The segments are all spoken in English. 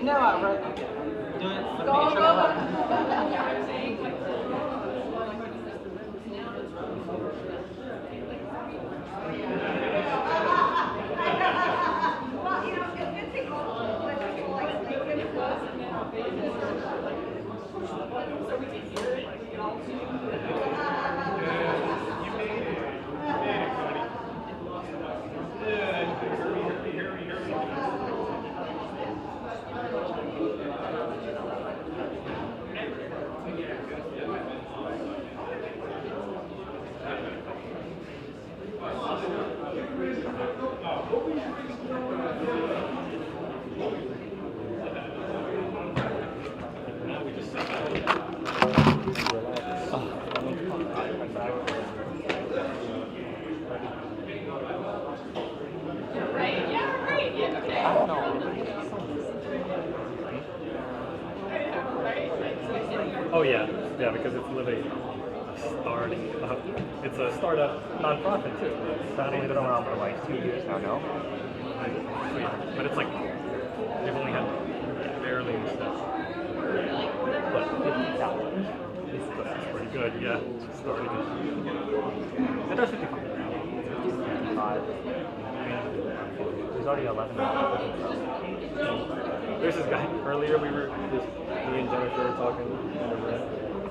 No, I'm right. Do it. Go. Oh yeah, because it's literally starting up. It's a startup nonprofit too. They've been around for like 2 years now, no? So yeah, but it's like they've only had barely any stuff. But 50,000. that's pretty good, yeah. Just starting it. It does 55. 55. There's already 11. There's this guy earlier. Me and Jennifer were talking,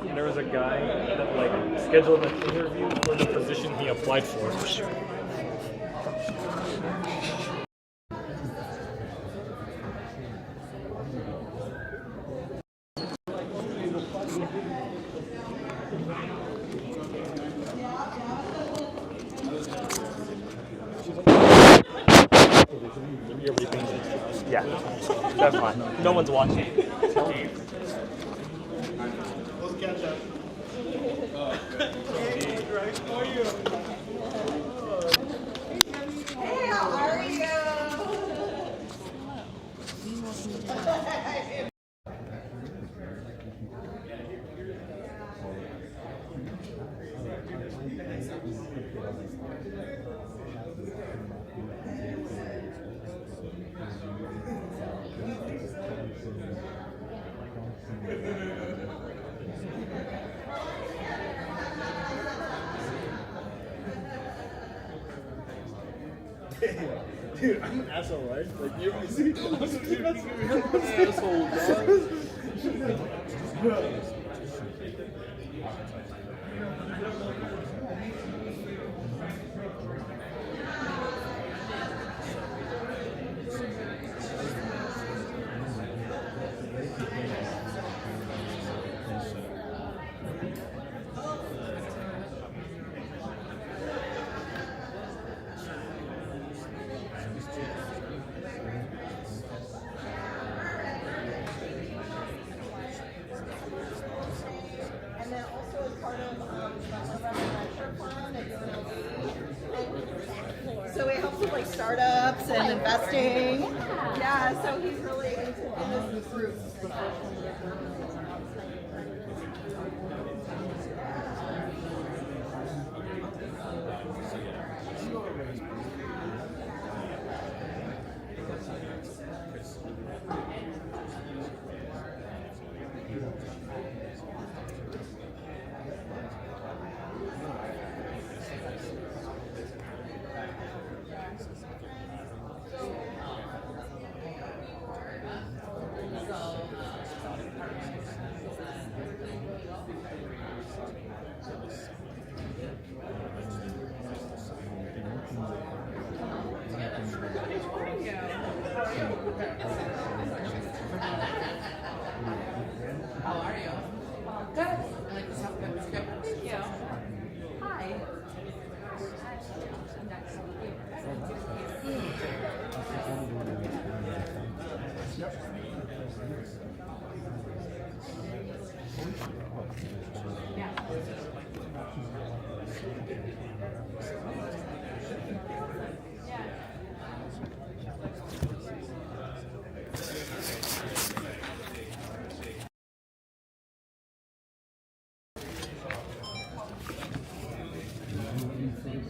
and there was a guy that like scheduled an interview for the position he applied for. You're repainting. Yeah, that's fine. No one's watching. Let's catch up. Hey, how are you? Dude, I'm an asshole, right? Like, you see, I'm an asshole, dog. And then also as part of the fund at UNLV. So it helps with like startups and investing. Yeah, so he's really in this group. How are you? Good. I like this outfit. It's good. Thank you. Hi.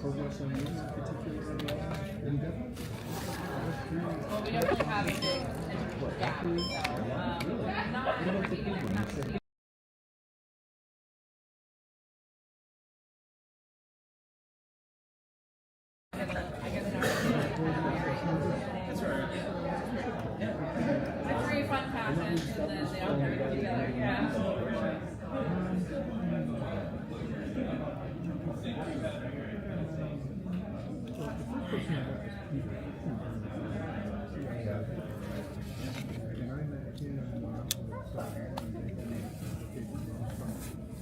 Progress on this particular endeavor? Well, we definitely have a big Like three fun passions, and then they all kind of go together. Yeah.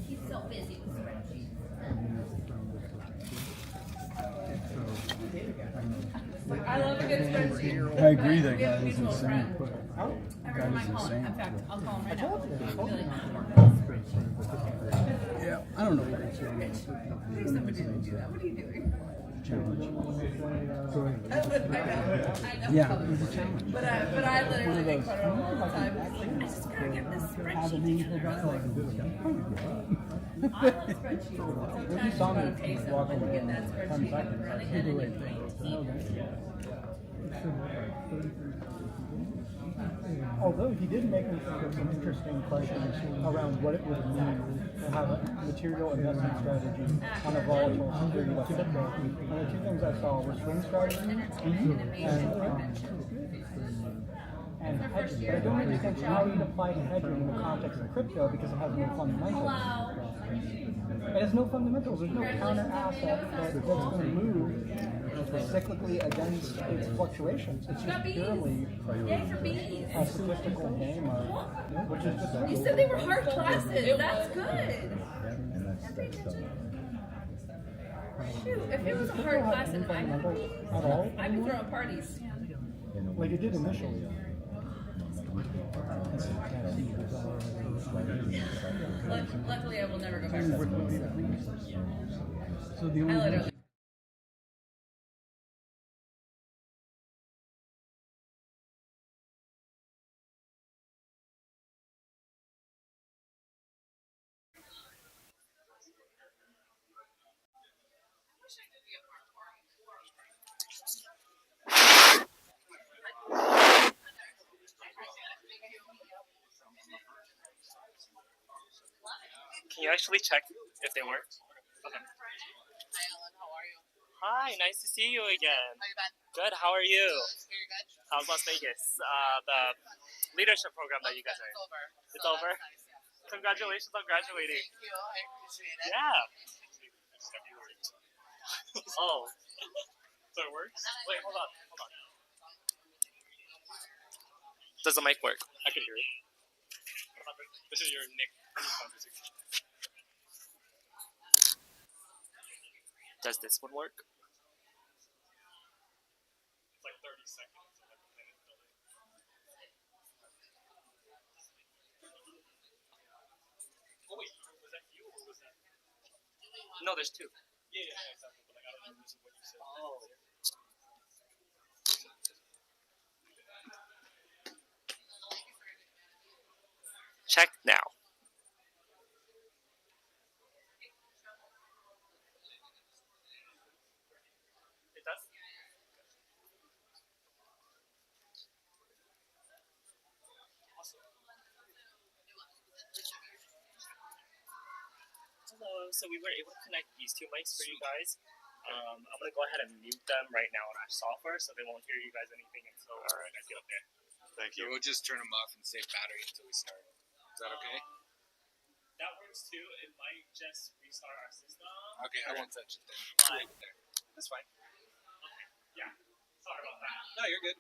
He's so busy with spreadsheets. I love a good spreadsheet. I agree that We have guy a is mutual insane. friend. Guy Everyone is might call him. insane. In fact, I'll call him right now. Really? Yeah, I don't know. Please somebody didn't do that. What are you doing? Challenge. I know. Yeah, it was a challenge. But I literally make fun of him all the time. It's like, I just gotta get this spreadsheet together. I love spreadsheets. Sometimes you gotta pay someone to get that spreadsheet up and running, and then you can't. Although he did make me think of some interesting questions around what it would mean to have a material investment strategy on a volatile security like crypto. And the two things I saw were swing strategy and hedging. But I don't understand how you'd apply to hedging in the context of crypto because it has no fundamentals. It has no fundamentals. There's no counter asset that's going to move cyclically against its fluctuations. It's just purely Yay for bees. a statistical game of which is just You said they were hard classes. That's good. Shoot, if it was a hard class, then at all. I'd be throwing parties. Like it did initially. Luckily, I will never go back to school. So the I only literally. Can you actually check if they work? Okay. Hi, Ellen. How are you? Hi, nice to see you again. How you been? Good, how are you? Very good. How's Las Vegas? The leadership program that you guys are It's in. over. It's over? That's nice, yeah. Congratulations on graduating. Thank you. I appreciate it. Yeah. Oh. So it works? Wait, hold on. Does the mic work? I can hear it. This is your Nick. Does this one work? It's like 30 seconds. Oh wait, was that you or was that? No, there's two. Yeah, exactly. But like, I don't know what you said. Oh. Check now. It does? Awesome. Hello, so we were able to connect these two mics for you guys. I'm going to go ahead and mute them right now in our software so they won't hear you guys anything until you guys get up there. Thank you. We'll just turn them off and save battery until we start. Is that okay? That works too. It might just restart our system. Okay, I won't touch it then. But That's fine. okay, yeah. Sorry about that. No, you're good.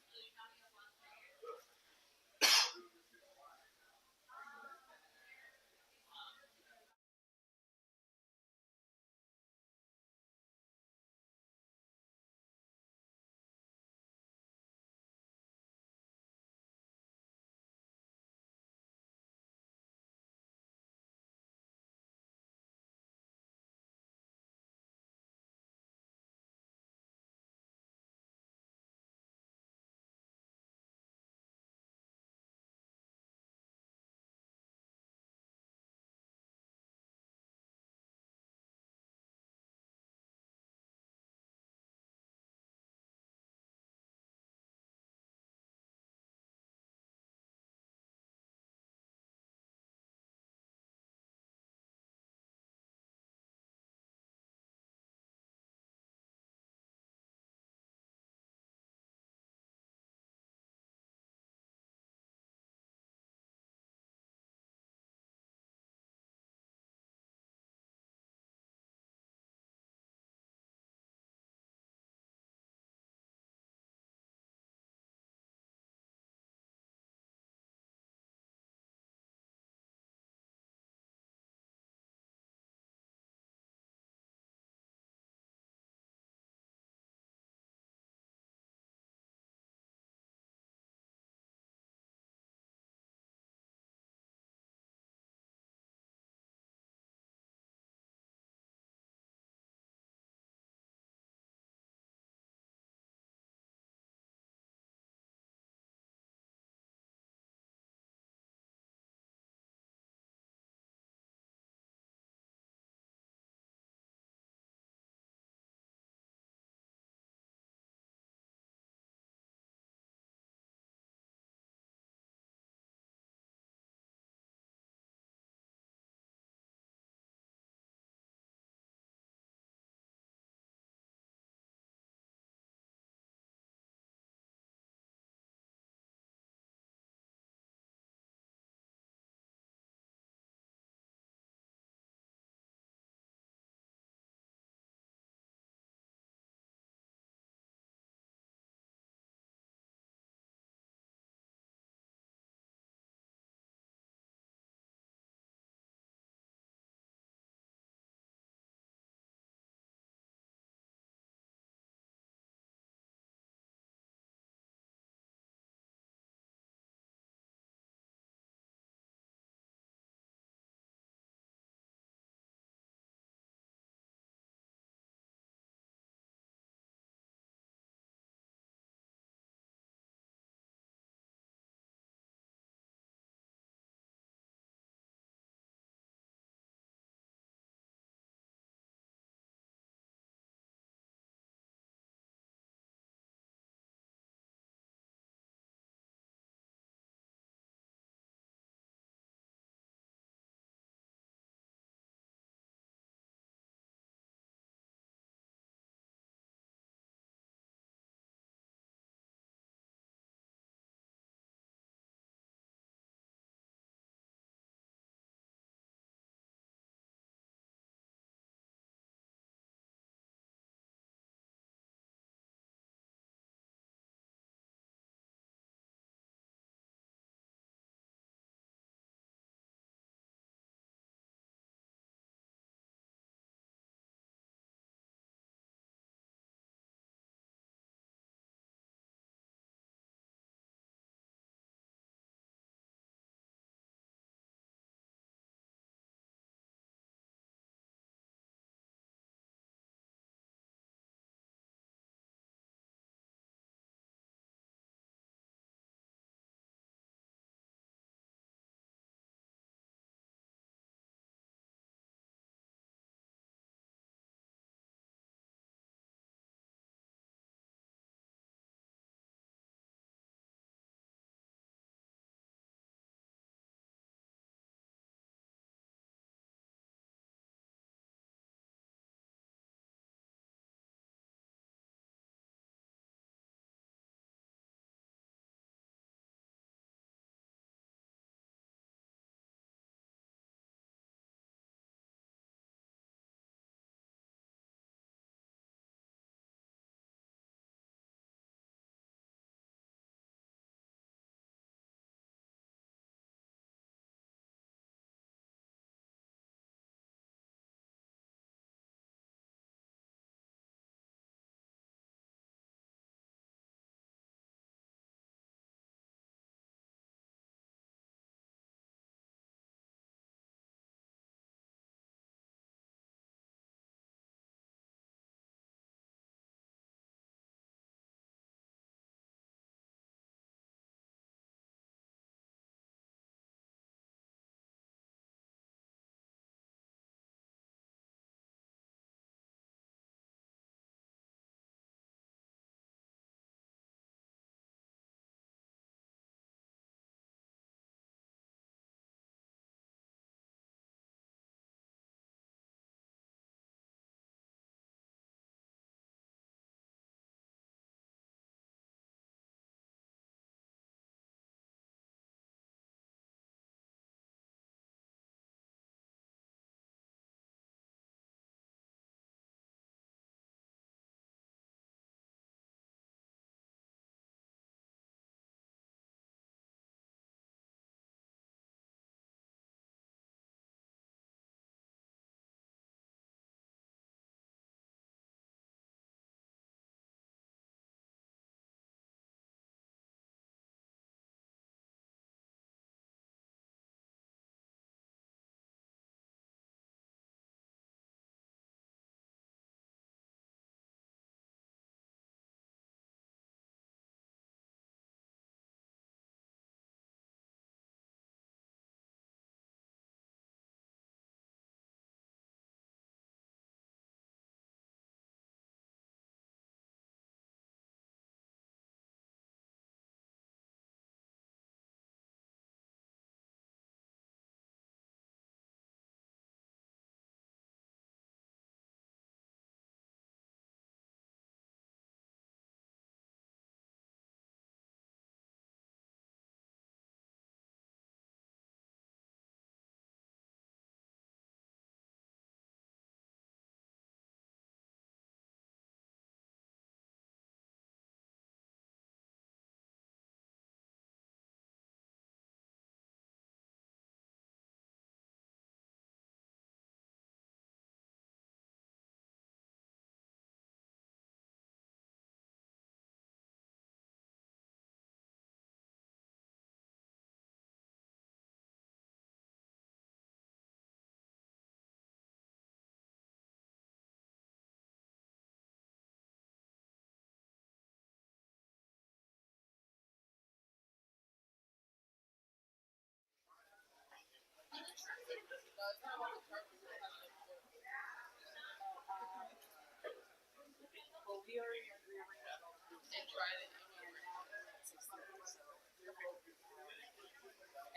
And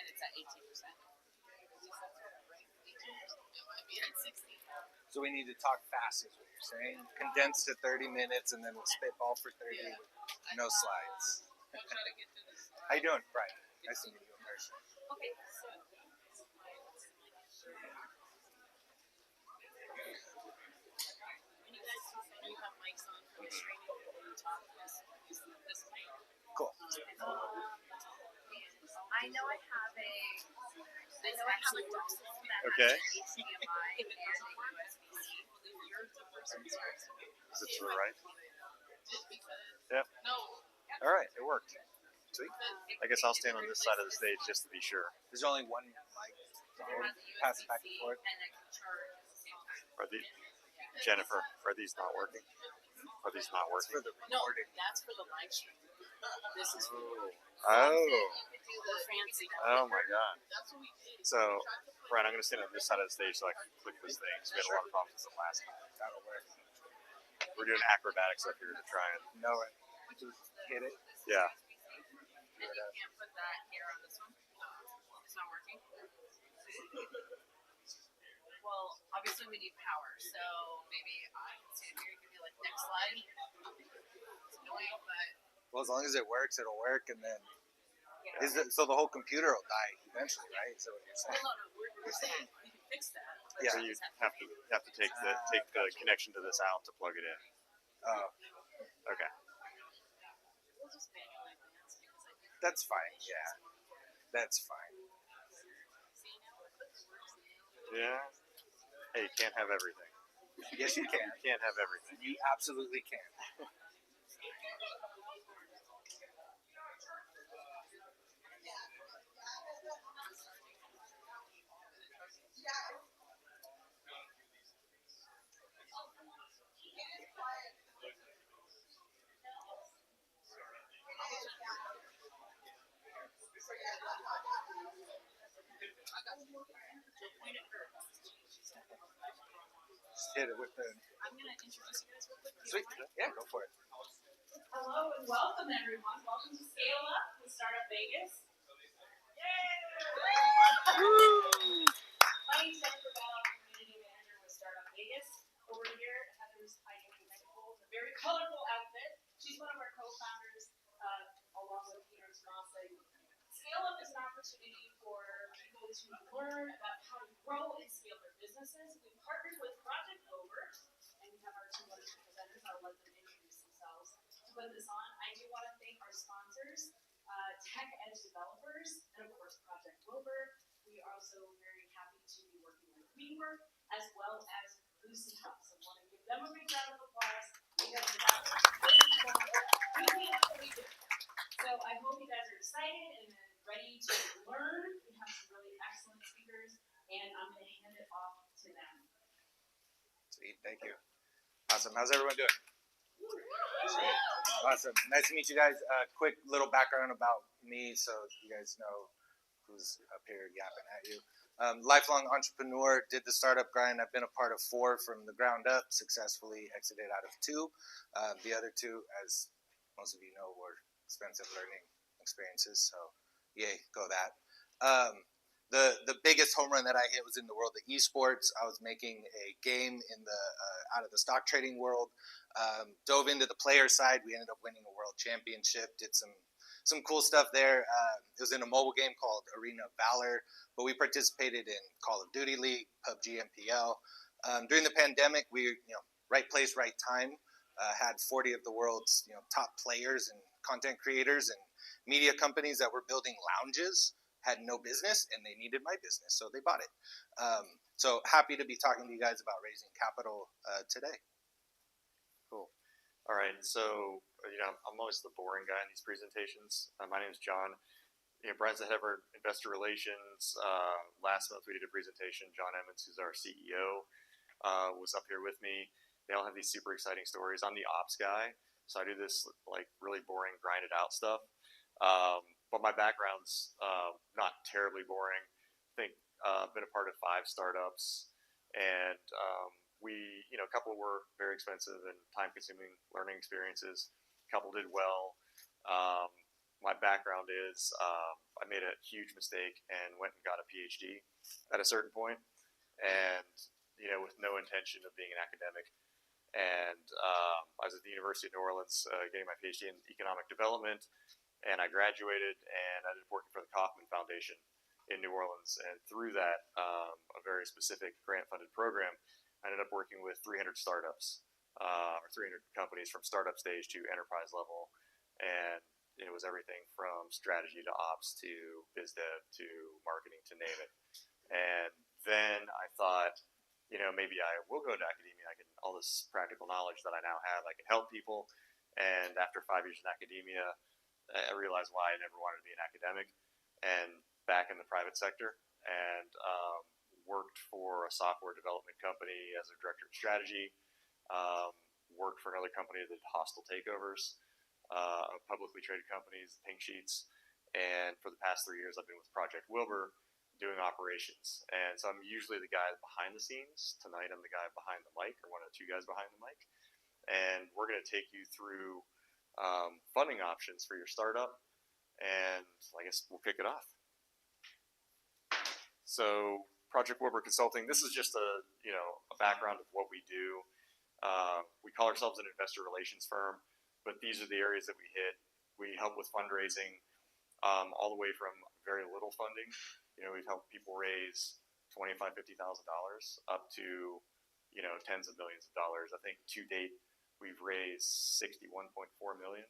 it's at 18%. It might be at 60. So we need to talk fast, is what you're saying. Condensed to 30 minutes, and then we'll spitball for 30 with no slides. We'll try to get to this. How you doing, Brian? Nice to meet you in person. Okay, so. When you guys talk, when you have mics on for your training, when you talk, use this mic. Cool. I know I have a Duxel that Okay. has HDMI and a USB-C. You're the person who's Is it to the right? just because. Yep. No. All right, it worked. Sweet. I guess I'll stand on this side of the stage just to be sure. There's only one mic. Pass it back and forth. And I can charge at the same time. Are these, Jennifer, are these not working? Are these not It's for working? the No, recording. that's for the live stream. This is for Oh, you could do the fancy. oh my God. That's what we did. So, Brian, I'm going to stand on this side of the stage so I can click this thing. So we had a lot of problems with it last time. That'll work. We're doing acrobatics up here to try and, No, just hit it. yeah. And you can't put that here on this one. It's not working. Well, obviously we need power, so maybe I can stand here. You can be like, next slide. It's annoying, but Well, as long as it works, it'll work, and then so the whole computer will die eventually, right? Is that what you're saying? no, we're saying we can fix that. But Yeah. So you have to take the connection to this out to plug it in. Oh, Okay. We'll just manually advance because I think that's fine. Yeah, that's fine. see now it works now. Yeah. Hey, you can't have everything. Yes, you can. You can't have everything. You absolutely can. Just hit it with the. I'm gonna introduce you guys real quick. Sweet. Yeah, go for it. Hello and welcome everyone. Welcome to ScaleUp with StartUp Vegas. Yay! My name's Jennifer Bell, I'm Community Manager with StartUp Vegas. Over here, Heather's hiding behind Nicole in a very colorful outfit. She's one of our co-founders, along with Peter and Mossig. ScaleUp is an opportunity for people to learn about how to grow and scale their businesses. We partnered with Project Wilbur, and we have our two wonderful presenters. I'll let them introduce themselves. To put this on, I do want to thank our sponsors, Tech Edge Developers, and of course Project Wilbur. We are also very happy to be working with WeWork as well as Lucy House. I want to give them a big round of applause because without them, we can't do what we do. So I hope you guys are excited and ready to learn. We have some really excellent speakers, and I'm going to hand it off to them. Sweet. Thank you. Awesome. How's everyone doing? Sweet. Awesome. Nice to meet you guys. Quick little background about me so you guys know who's up here yapping at you. Lifelong entrepreneur, did the startup grind. I've been a part of 4 from the ground up, successfully exited out of 2. The other 2, as most of you know, were expensive learning experiences. So, yay, go that. The biggest home run that I hit was in the world of esports. I was making a game in the out of the stock trading world. Dove into the player side. We ended up winning a world championship. Did some cool stuff there. It was in a mobile game called Arena of Valor, but we participated in Call of Duty League, PUBG, MPL. During the pandemic, we right place, right time. Had 40 of the world's top players and content creators and media companies that were building lounges had no business, and they needed my business, so they bought it. So happy to be talking to you guys about raising capital today. Cool. All right. So, I'm always the boring guy in these presentations. My name is John. Brian's the head of our investor relations. Last month we did a presentation. John Emmons, who's our CEO, was up here with me. They all have these super exciting stories. I'm the ops guy, so I do this like really boring, grinded out stuff. But my background's not terribly boring. I think been a part of 5 startups, and we, a couple were very expensive and time-consuming learning experiences. A couple did well. My background is I made a huge mistake and went and got a PhD at a certain point, and with no intention of being an academic. And I was at the University of New Orleans getting my PhD in economic development, and I graduated and I ended up working for the Kauffman Foundation in New Orleans. And through that, a very specific grant-funded program, I ended up working with 300 startups, or 300 companies from startup stage to enterprise level. And it was everything from strategy to ops to biz dev to marketing, to name it. And then I thought, maybe I will go to academia. I can, all this practical knowledge that I now have, I can help people. And after 5 years in academia, I realized why I never wanted to be an academic, and back in the private sector, and worked for a software development company as a director of strategy. Worked for another company that did hostile takeovers of publicly traded companies, pink sheets. And for the past 3 years, I've been with Project Wilbur doing operations. And so I'm usually the guy behind the scenes. Tonight, I'm the guy behind the mic, or one of the 2 guys behind the mic. And we're going to take you through funding options for your startup. And I guess we'll kick it off. So Project Wilbur Consulting, this is just a background of what we do. We call ourselves an investor relations firm, but these are the areas that we hit. We help with fundraising, all the way from very little funding. We've helped people raise $25,000, $50,000 up to, tens of millions of dollars. I think to date, we've raised $61.4 million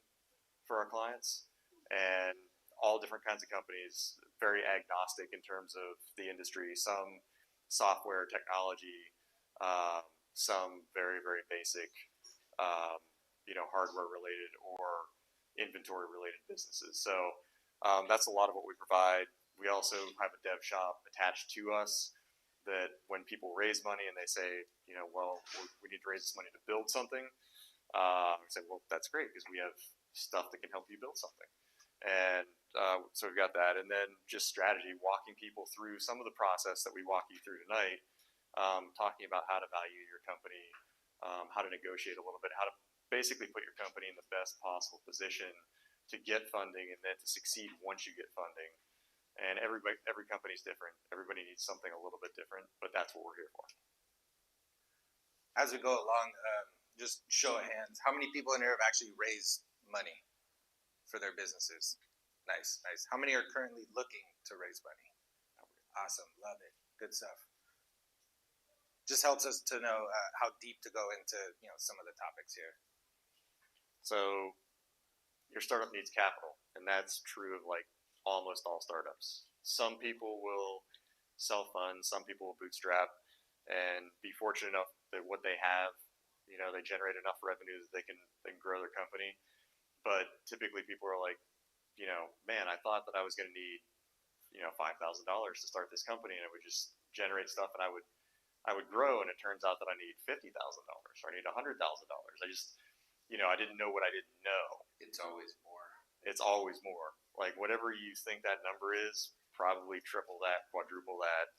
for our clients, and all different kinds of companies, very agnostic in terms of the industry. Some software technology, some very, very basic, hardware related or inventory related businesses. So that's a lot of what we provide. We also have a dev shop attached to us that when people raise money and they say, well, we need to raise this money to build something, we say, well, that's great because we have stuff that can help you build something. And so we've got that. And then just strategy, walking people through some of the process that we walk you through tonight, talking about how to value your company, how to negotiate a little bit, how to basically put your company in the best possible position to get funding and then to succeed once you get funding. And every company is different. Everybody needs something a little bit different, but that's what we're here for. As we go along, just show of hands, how many people in here have actually raised money for their businesses? Nice, nice. How many are currently looking to raise money? Awesome, love it, good stuff. Just helps us to know how deep to go into some of the topics here. So your startup needs capital, and that's true of like almost all startups. Some people will self-fund, some people will bootstrap, and be fortunate enough that what they have, they generate enough revenue that they can grow their company. But typically people are like, man, I thought that I was going to need, $5,000 to start this company, and it would just generate stuff, and I would grow, and it turns out that I need $50,000 or I need $100,000. I just, I didn't know what I didn't know. It's always more. It's always more. Like whatever you think that number is, probably triple that, quadruple that,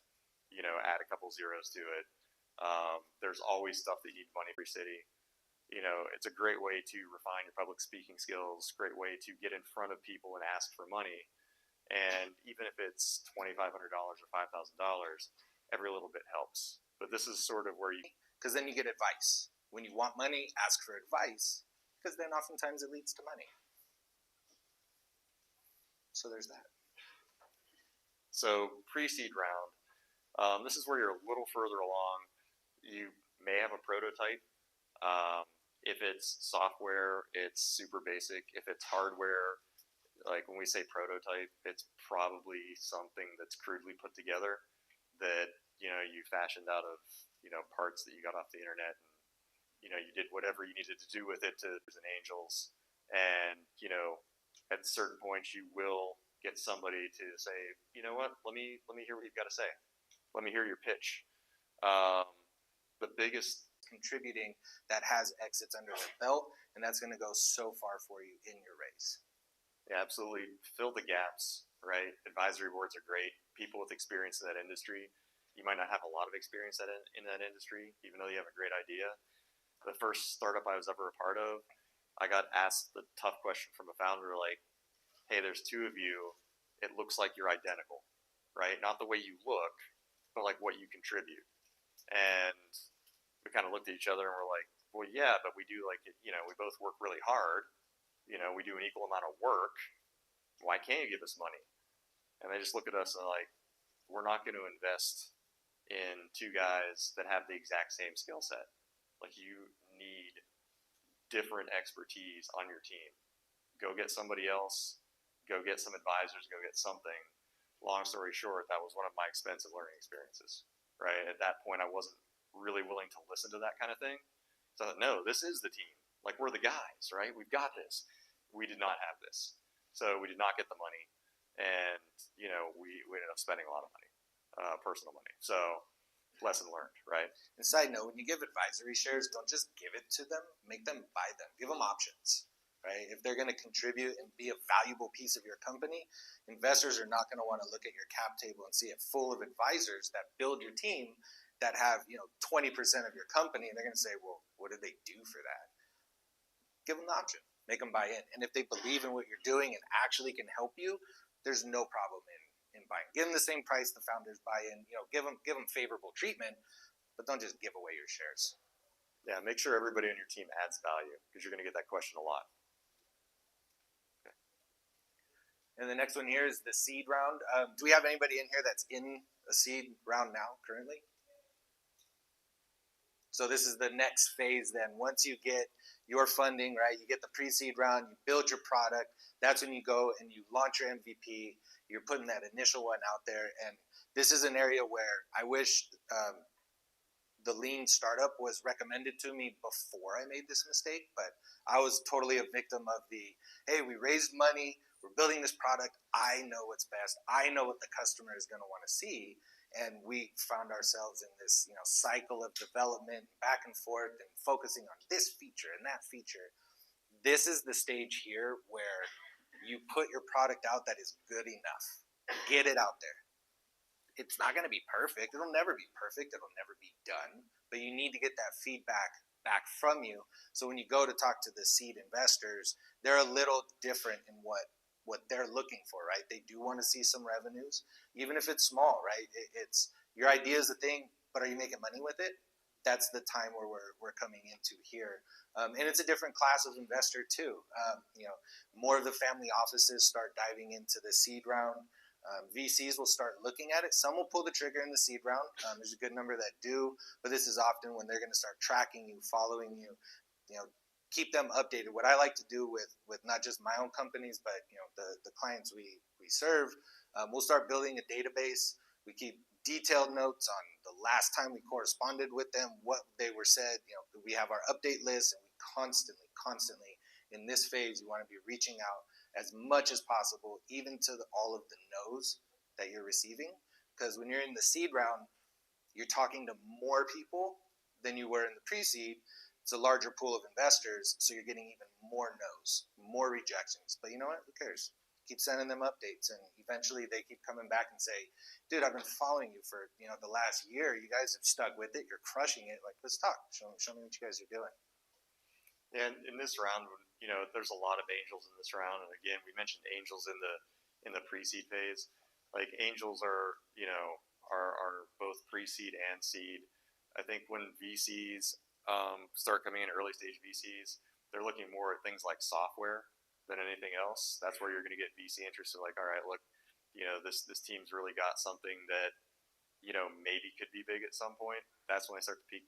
add a couple zeros to it. There's always stuff that you need money for city. It's a great way to refine your public speaking skills, great way to get in front of people and ask for money. And even if it's $2,500 or $5,000, every little bit helps. But this is sort of where because then you get advice. When you want money, ask for advice, because then oftentimes it leads to money. So there's that. So pre-seed round, this is where you're a little further along. You may have a prototype. If it's software, it's super basic. If it's hardware, like when we say prototype, it's probably something that's crudely put together that, you fashioned out of, parts that you got off the internet, and, you did whatever you needed to do with it to and angels. And, at certain points you will get somebody to say, you know what, let me hear what you've got to say. Let me hear your pitch. The biggest contributing that has exits under their belt, and that's going to go so far for you in your race. Yeah, absolutely. Fill the gaps, right? Advisory boards are great. People with experience in that industry. You might not have a lot of experience in that industry, even though you have a great idea. The first startup I was ever a part of, I got asked the tough question from a founder like, hey, there's two of you. It looks like you're identical, right? Not the way you look, but like what you contribute. And we kind of looked at each other and we're like, well, yeah, but we do like, we both work really hard. We do an equal amount of work. Why can't you give us money? And they just look at us and like, we're not going to invest in two guys that have the exact same skill set. Like, you need different expertise on your team. Go get somebody else, go get some advisors, go get something. Long story short, that was one of my expensive learning experiences, right? At that point, I wasn't really willing to listen to that kind of thing. So I thought, no, this is the team. Like, we're the guys, right? We've got this. We did not have this. So we did not get the money. And, we ended up spending a lot of money, personal money. So lesson learned, right? And side note, when you give advisory shares, don't just give it to them, make them buy them. Give them options, right? If they're going to contribute and be a valuable piece of your company, investors are not going to want to look at your cap table and see it full of advisors that build your team that have, 20% of your company, and they're going to say, well, what did they do for that? Give them the option. Make them buy in. And if they believe in what you're doing and actually can help you, there's no problem in buying. Give them the same price the founders buy in. Give them favorable treatment, but don't just give away your shares. Yeah, make sure everybody on your team adds value, because you're going to get that question a lot. Okay. And the next one here is the seed round. Do we have anybody in here that's in a seed round now currently? So this is the next phase then. Once you get your funding, right, you get the pre-seed round, you build your product, that's when you go and you launch your MVP. You're putting that initial one out there. And this is an area where I wish the lean startup was recommended to me before I made this mistake, but I was totally a victim of hey, we raised money, we're building this product, I know what's best, I know what the customer is going to want to see. And we found ourselves in this, cycle of development, back and forth, and focusing on this feature and that feature. This is the stage here where you put your product out that is good enough. Get it out there. It's not going to be perfect. It'll never be perfect. It'll never be done. But you need to get that feedback back from you. So when you go to talk to the seed investors, they're a little different in what they're looking for, right? They do want to see some revenues, even if it's small, right? It's your idea is the thing, but are you making money with it? That's the time where we're coming into here. And it's a different class of investor too. More of the family offices start diving into the seed round. VCs will start looking at it. Some will pull the trigger in the seed round. There's a good number that do, but this is often when they're going to start tracking you, following you, keep them updated. What I like to do with not just my own companies, but the clients we serve, we'll start building a database. We keep detailed notes on the last time we corresponded with them, what they were said. We have our update list, and we constantly in this phase, you want to be reaching out as much as possible, even to all of the no's that you're receiving. Because when you're in the seed round, you're talking to more people than you were in the pre-seed. It's a larger pool of investors, so you're getting even more no's, more rejections. But you know what? Who cares? Keep sending them updates, and eventually they keep coming back and say, dude, I've been following you for the last year. You guys have stuck with it. You're crushing it. Like, let's talk. Show me what you guys are doing. And in this round, there's a lot of angels in this round. And again, we mentioned angels in the pre-seed phase. Like, angels are both pre-seed and seed. I think when VCs start coming in, early stage VCs, they're looking more at things like software than anything else. That's where you're going to get VC interested. Like, all right, look, this team's really got something that maybe could be big at some point. That's when they start to peak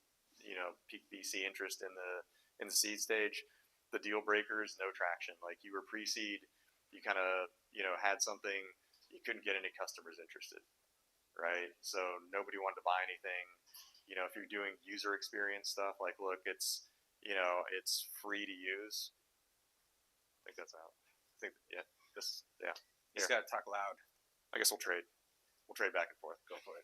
VC interest in the seed stage. The deal breakers, no traction. Like, you were pre-seed, you kind of had something, you couldn't get any customers interested, right? So nobody wanted to buy anything. If you're doing user experience stuff, like, look, it's free to use. I think that's out. Just gotta talk loud. I guess we'll trade back and forth. Go for it.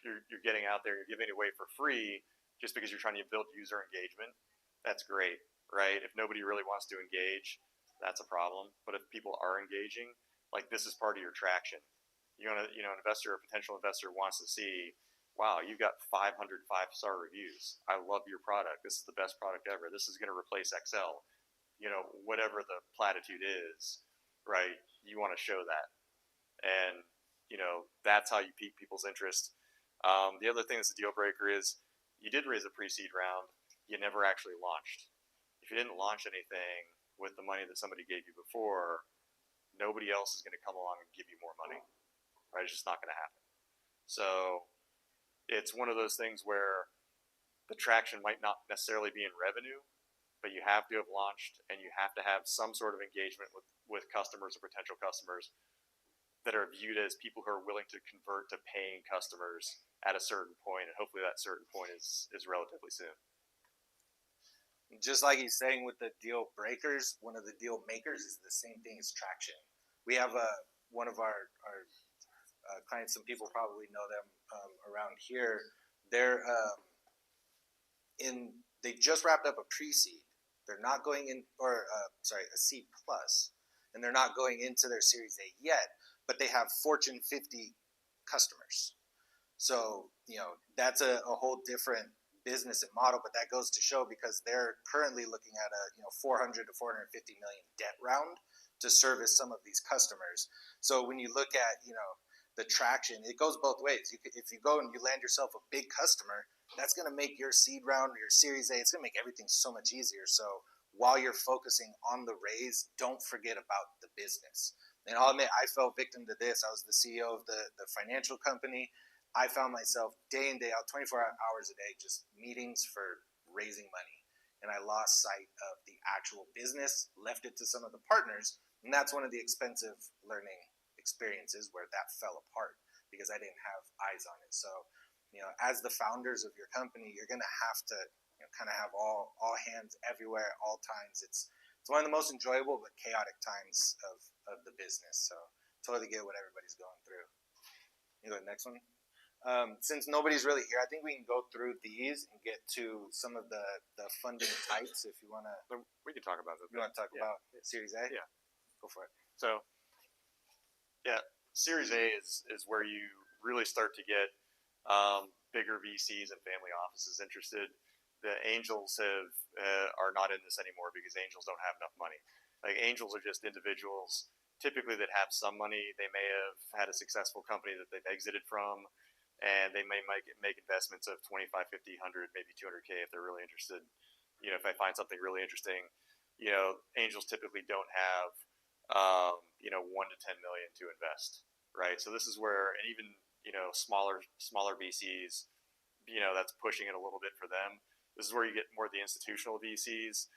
You're getting out there, you're giving it away for free just because you're trying to build user engagement. That's great. right? If nobody really wants to engage, that's a problem. But if people are engaging, like this is part of your traction. You want to, you know, an investor or potential investor wants to see, wow, you got 500 5-star reviews. I love your product. This is the best product ever. This is going to replace Excel. You know, whatever the platitude is, right? You want to show that. And, you know, that's how you pique people's interest. The other thing that's a deal breaker is you did raise a pre-seed round. You never actually launched. If you didn't launch anything with the money that somebody gave you before, nobody else is going to come along and give you more money. Right? It's just not going to happen. So it's one of those things where the traction might not necessarily be in revenue, but you have to have launched and you have to have some sort of engagement with customers or potential customers that are viewed as people who are willing to convert to paying customers at a certain point. And hopefully that certain point is relatively soon. Just like he's saying with the deal breakers, one of the deal makers is the same thing as traction. We have one of our clients, some people probably know them around here. They're they just wrapped up a pre-seed. They're not going in, or a seed plus, and they're not going into their Series A yet, but they have Fortune 50 customers. So, you know, that's a whole different business and model, but that goes to show because they're currently looking at a 400 to 450 million debt round to service some of these customers. So when you look at the traction, it goes both ways. If you go and you land yourself a big customer, that's going to make your seed round or your Series A, it's going to make everything so much easier. So while you're focusing on the raise, don't forget about the business. And I'll admit, I fell victim to this. I was the CEO of the financial company. I found myself day in, day out, 24 hours a day, just meetings for raising money. And I lost sight of the actual business, left it to some of the partners. And that's one of the expensive learning experiences where that fell apart because I didn't have eyes on it. So, as the founders of your company, you're going to have to kind of have all hands everywhere at all times. It's one of the most enjoyable but chaotic times of the business. So totally get what everybody's going through. You go to the next one. Since nobody's really here, I think we can go through these and get to some of the funding types if you want to. We can talk about it. You want to talk about Series A? Yeah. Go for it. So, yeah, Series A is where you really start to get bigger VCs and family offices interested. The angels are not in this anymore because angels don't have enough money. Like angels are just individuals, typically that have some money. They may have had a successful company that they've exited from, and they may make investments of 25, 50, 100, maybe 200K if they're really interested. If I find something really interesting, angels typically don't have 1 to 10 million to invest, right? So this is where, and even smaller VCs, that's pushing it a little bit for them. This is where you get more of the institutional VCs.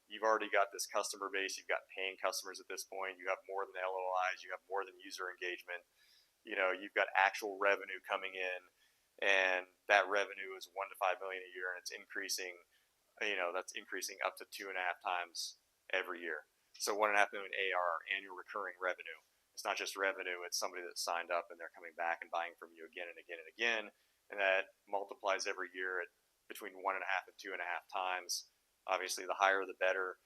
You've already got this customer base. You've got paying customers at this point. You have more than LOIs. You have more than user engagement. You've got actual revenue coming in, and that revenue is 1 to 5 million a year, and it's increasing. That's increasing up to 2.5 times every year. So 1.5 million AR, annual recurring revenue. It's not just revenue; it's somebody that signed up and they're coming back and buying from you again and again and again, and that multiplies every year at between 1.5 and 2.5 times. Obviously, the higher the better.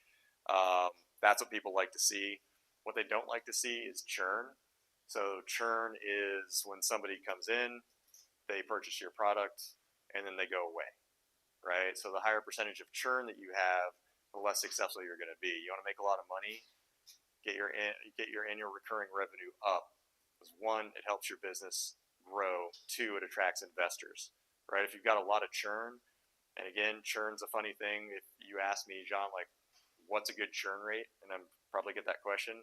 That's what people like to see. What they don't like to see is churn. So churn is when somebody comes in, they purchase your product, and then they go away, right? So the higher percentage of churn that you have, the less successful you're going to be. You want to make a lot of money, get your annual recurring revenue up. Because 1, it helps your business grow. 2, it attracts investors, right? If you've got a lot of churn, and again, churn's a funny thing. If you ask me, John, like, what's a good churn rate? And I'm probably get that question.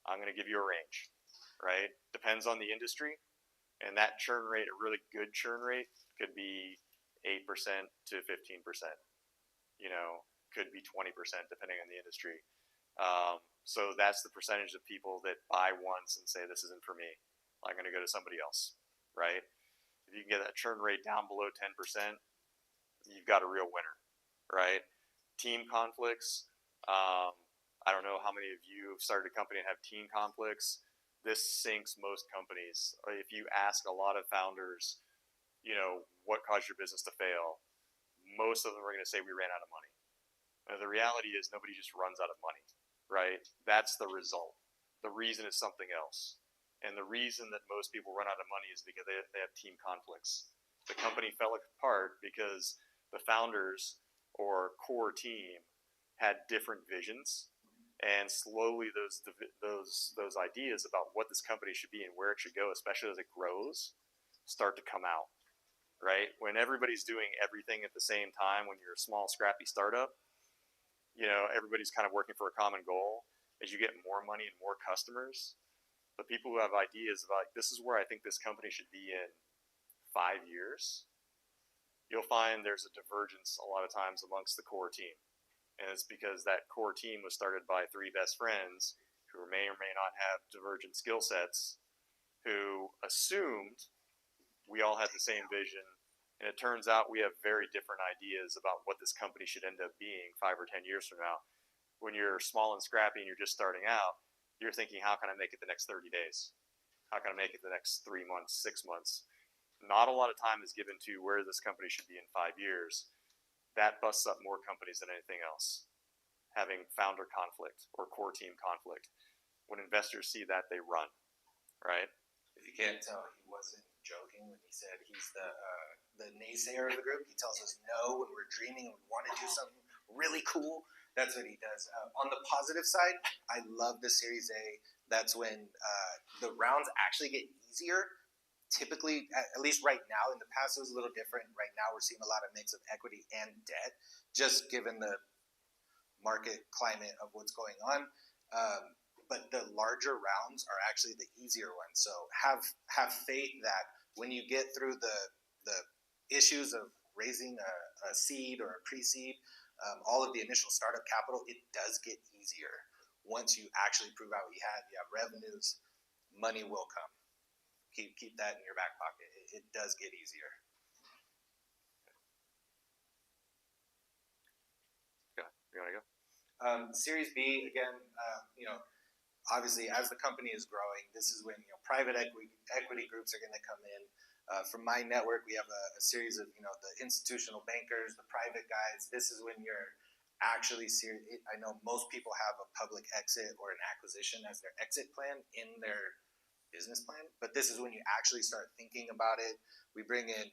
I'm going to give you a range, right? Depends on the industry. And that churn rate, a really good churn rate, could be 8% to 15%. Could be 20% depending on the industry. So that's the percentage of people that buy once and say, this isn't for me. I'm going to go to somebody else, right? If you can get that churn rate down below 10%, you've got a real winner, right? Team conflicts. I don't know how many of you have started a company and have team conflicts. This sinks most companies. If you ask a lot of founders, what caused your business to fail, most of them are going to say we ran out of money. The reality is nobody just runs out of money, right? That's the result. The reason is something else. And the reason that most people run out of money is because they have team conflicts. The company fell apart because the founders or core team had different visions, and slowly those ideas about what this company should be and where it should go, especially as it grows, start to come out, right? When everybody's doing everything at the same time, when you're a small, scrappy startup, everybody's kind of working for a common goal. As you get more money and more customers, the people who have ideas about this is where I think this company should be in 5 years, you'll find there's a divergence a lot of times amongst the core team. And it's because that core team was started by 3 best friends who may or may not have divergent skill sets, who assumed we all had the same vision. And it turns out we have very different ideas about what this company should end up being 5 or 10 years from now. When you're small and scrappy and you're just starting out, you're thinking, how can I make it the next 30 days? How can I make it the next 3 months, 6 months? Not a lot of time is given to where this company should be in 5 years. That busts up more companies than anything else. Having founder conflict or core team conflict. When investors see that, they run, right? If you can't tell, he wasn't joking when he said he's the naysayer of the group. He tells us no when we're dreaming and we want to do something really cool. That's what he does. On the positive side, I love the Series A. That's when the rounds actually get easier. Typically, at least right now, in the past it was a little different. Right now we're seeing a lot of mix of equity and debt, just given the market climate of what's going on. But the larger rounds are actually the easier ones. So have faith that when you get through the issues of raising a seed or a pre-seed, all of the initial startup capital, it does get easier. Once you actually prove out what you have revenues, money will come. Keep that in your back pocket. It does get easier. Yeah, you want to go? Series B, again, obviously as the company is growing, this is when private equity groups are going to come in. From my network, we have a series of the institutional bankers, the private guys. This is when you're actually serious. I know most people have a public exit or an acquisition as their exit plan in their business plan, but this is when you actually start thinking about it. We bring in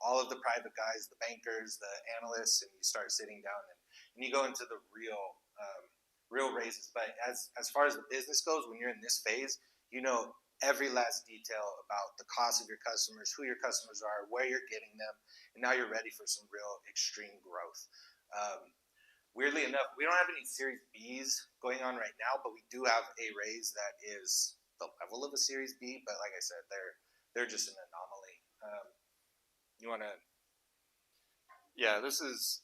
all of the private guys, the bankers, the analysts, and you start sitting down and you go into the real raises. But as far as the business goes, when you're in this phase, every last detail about the cost of your customers, who your customers are, where you're getting them, and now you're ready for some real extreme growth. Weirdly enough, we don't have any Series Bs going on right now, but we do have a raise that is the level of a Series B. But like I said, they're just an anomaly. You want to? Yeah, this is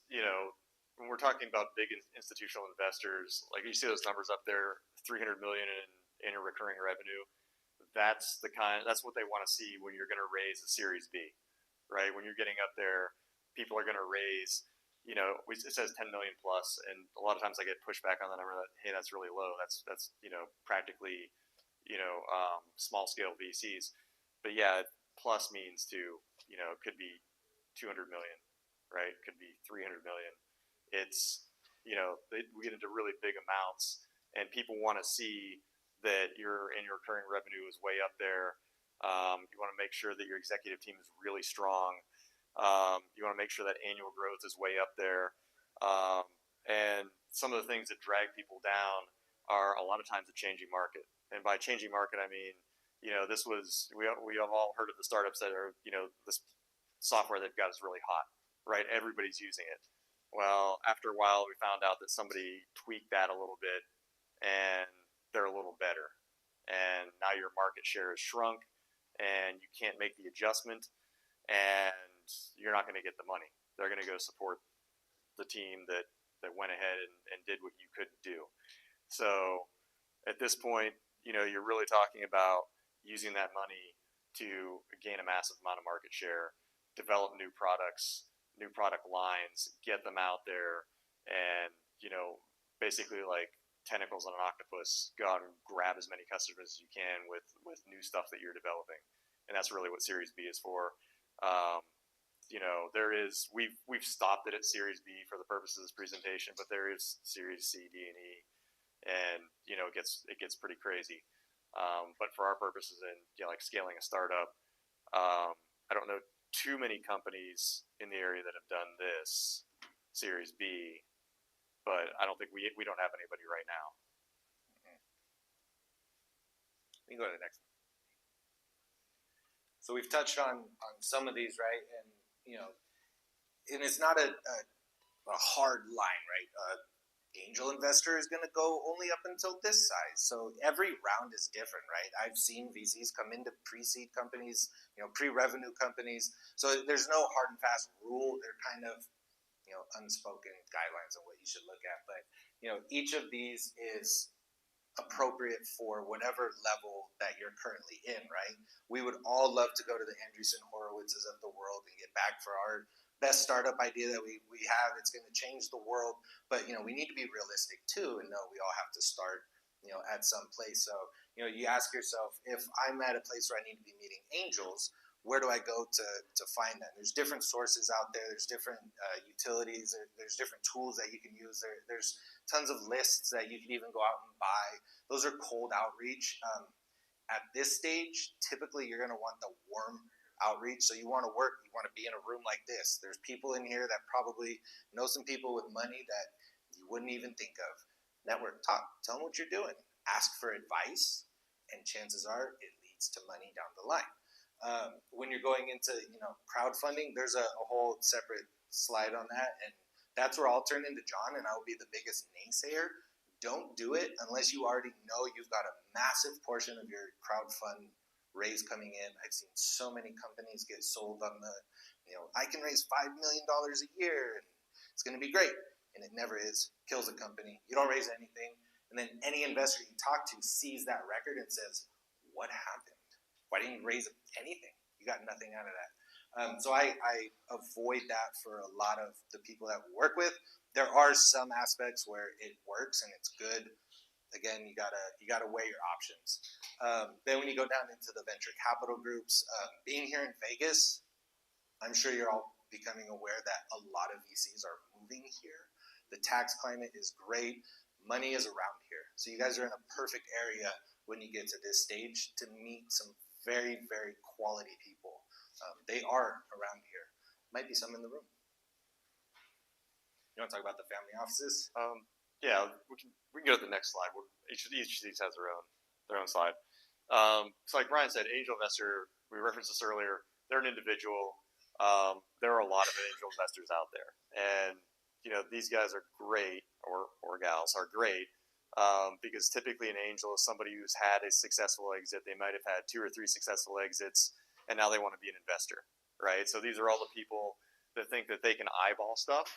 when we're talking about big institutional investors, like you see those numbers up there, 300 million in recurring revenue. That's what they want to see when you're going to raise a Series B, right? When you're getting up there, people are going to raise. It says 10 million plus, and a lot of times I get pushback on the number that, hey, that's really low. That's practically small scale VCs. But yeah, plus means could be 200 million, right? Could be 300 million. It's we get into really big amounts, and people want to see that your annual recurring revenue is way up there. You want to make sure that your executive team is really strong. You want to make sure that annual growth is way up there. And some of the things that drag people down are a lot of times a changing market. And by changing market, I mean, we have all heard of the startups that are, this software they've got is really hot, right? Everybody's using it. Well, after a while, we found out that somebody tweaked that a little bit and they're a little better. And now your market share is shrunk and you can't make the adjustment and you're not going to get the money. They're going to go support the team that went ahead and did what you couldn't do. So at this point, you're really talking about using that money to gain a massive amount of market share, develop new products, new product lines, get them out there, and basically like tentacles on an octopus, go out and grab as many customers as you can with new stuff that you're developing. And that's really what Series B is for. we've stopped it at Series B for the purposes of this presentation, but there is Series C, D, and E, and it gets pretty crazy. But for our purposes in like scaling a startup, I don't know too many companies in the area that have done this Series B, but I don't think we don't have anybody right now. We can go to the next one. So we've touched on some of these, right? And and it's not a hard line, right? Angel investor is going to go only up until this size. So every round is different, right? I've seen VCs come into pre-seed companies, pre-revenue companies. So there's no hard and fast rule. They're kind of, unspoken guidelines on what you should look at. But, each of these is appropriate for whatever level that you're currently in, right? We would all love to go to the Andreessen Horowitzes of the world and get back for our best startup idea that we have. It's going to change the world, but we need to be realistic too and know we all have to start at some place. So you ask yourself, if I'm at a place where I need to be meeting angels, where do I go to find that? There's different sources out there. There's different utilities. There's different tools that you can use. There's tons of lists that you can even go out and buy. Those are cold outreach. At this stage, typically you're going to want the warm outreach. So you want to be in a room like this. There's people in here that probably know some people with money that you wouldn't even think of. Network, talk, tell them what you're doing. Ask for advice, and chances are it leads to money down the line. When you're going into crowdfunding, there's a whole separate slide on that, and that's where I'll turn into John, and I'll be the biggest naysayer. Don't do it unless you already know you've got a massive portion of your crowdfund raise coming in. I've seen so many companies get sold on the, I can raise $5 million a year and it's going to be great. And it never is. Kills a company. You don't raise anything. And then any investor you talk to sees that record and says, what happened? Why didn't you raise anything? You got nothing out of that. So I avoid that for a lot of the people that we work with. There are some aspects where it works and it's good. Again, you gotta weigh your options. Then when you go down into the venture capital groups, being here in Vegas, I'm sure you're all becoming aware that a lot of VCs are moving here. The tax climate is great. Money is around here. So you guys are in a perfect area when you get to this stage to meet some very, very quality people. They are around here. Might be some in the room. You want to talk about the family offices? Yeah, we can go to the next slide. Each of these has their own slide. So like Brian said, angel investor, we referenced this earlier, they're an individual. There are a lot of angel investors out there. And, these guys are great, or gals are great, because typically an angel is somebody who's had a successful exit. They might have had 2 or 3 successful exits, and now they want to be an investor, right? So these are all the people that think that they can eyeball stuff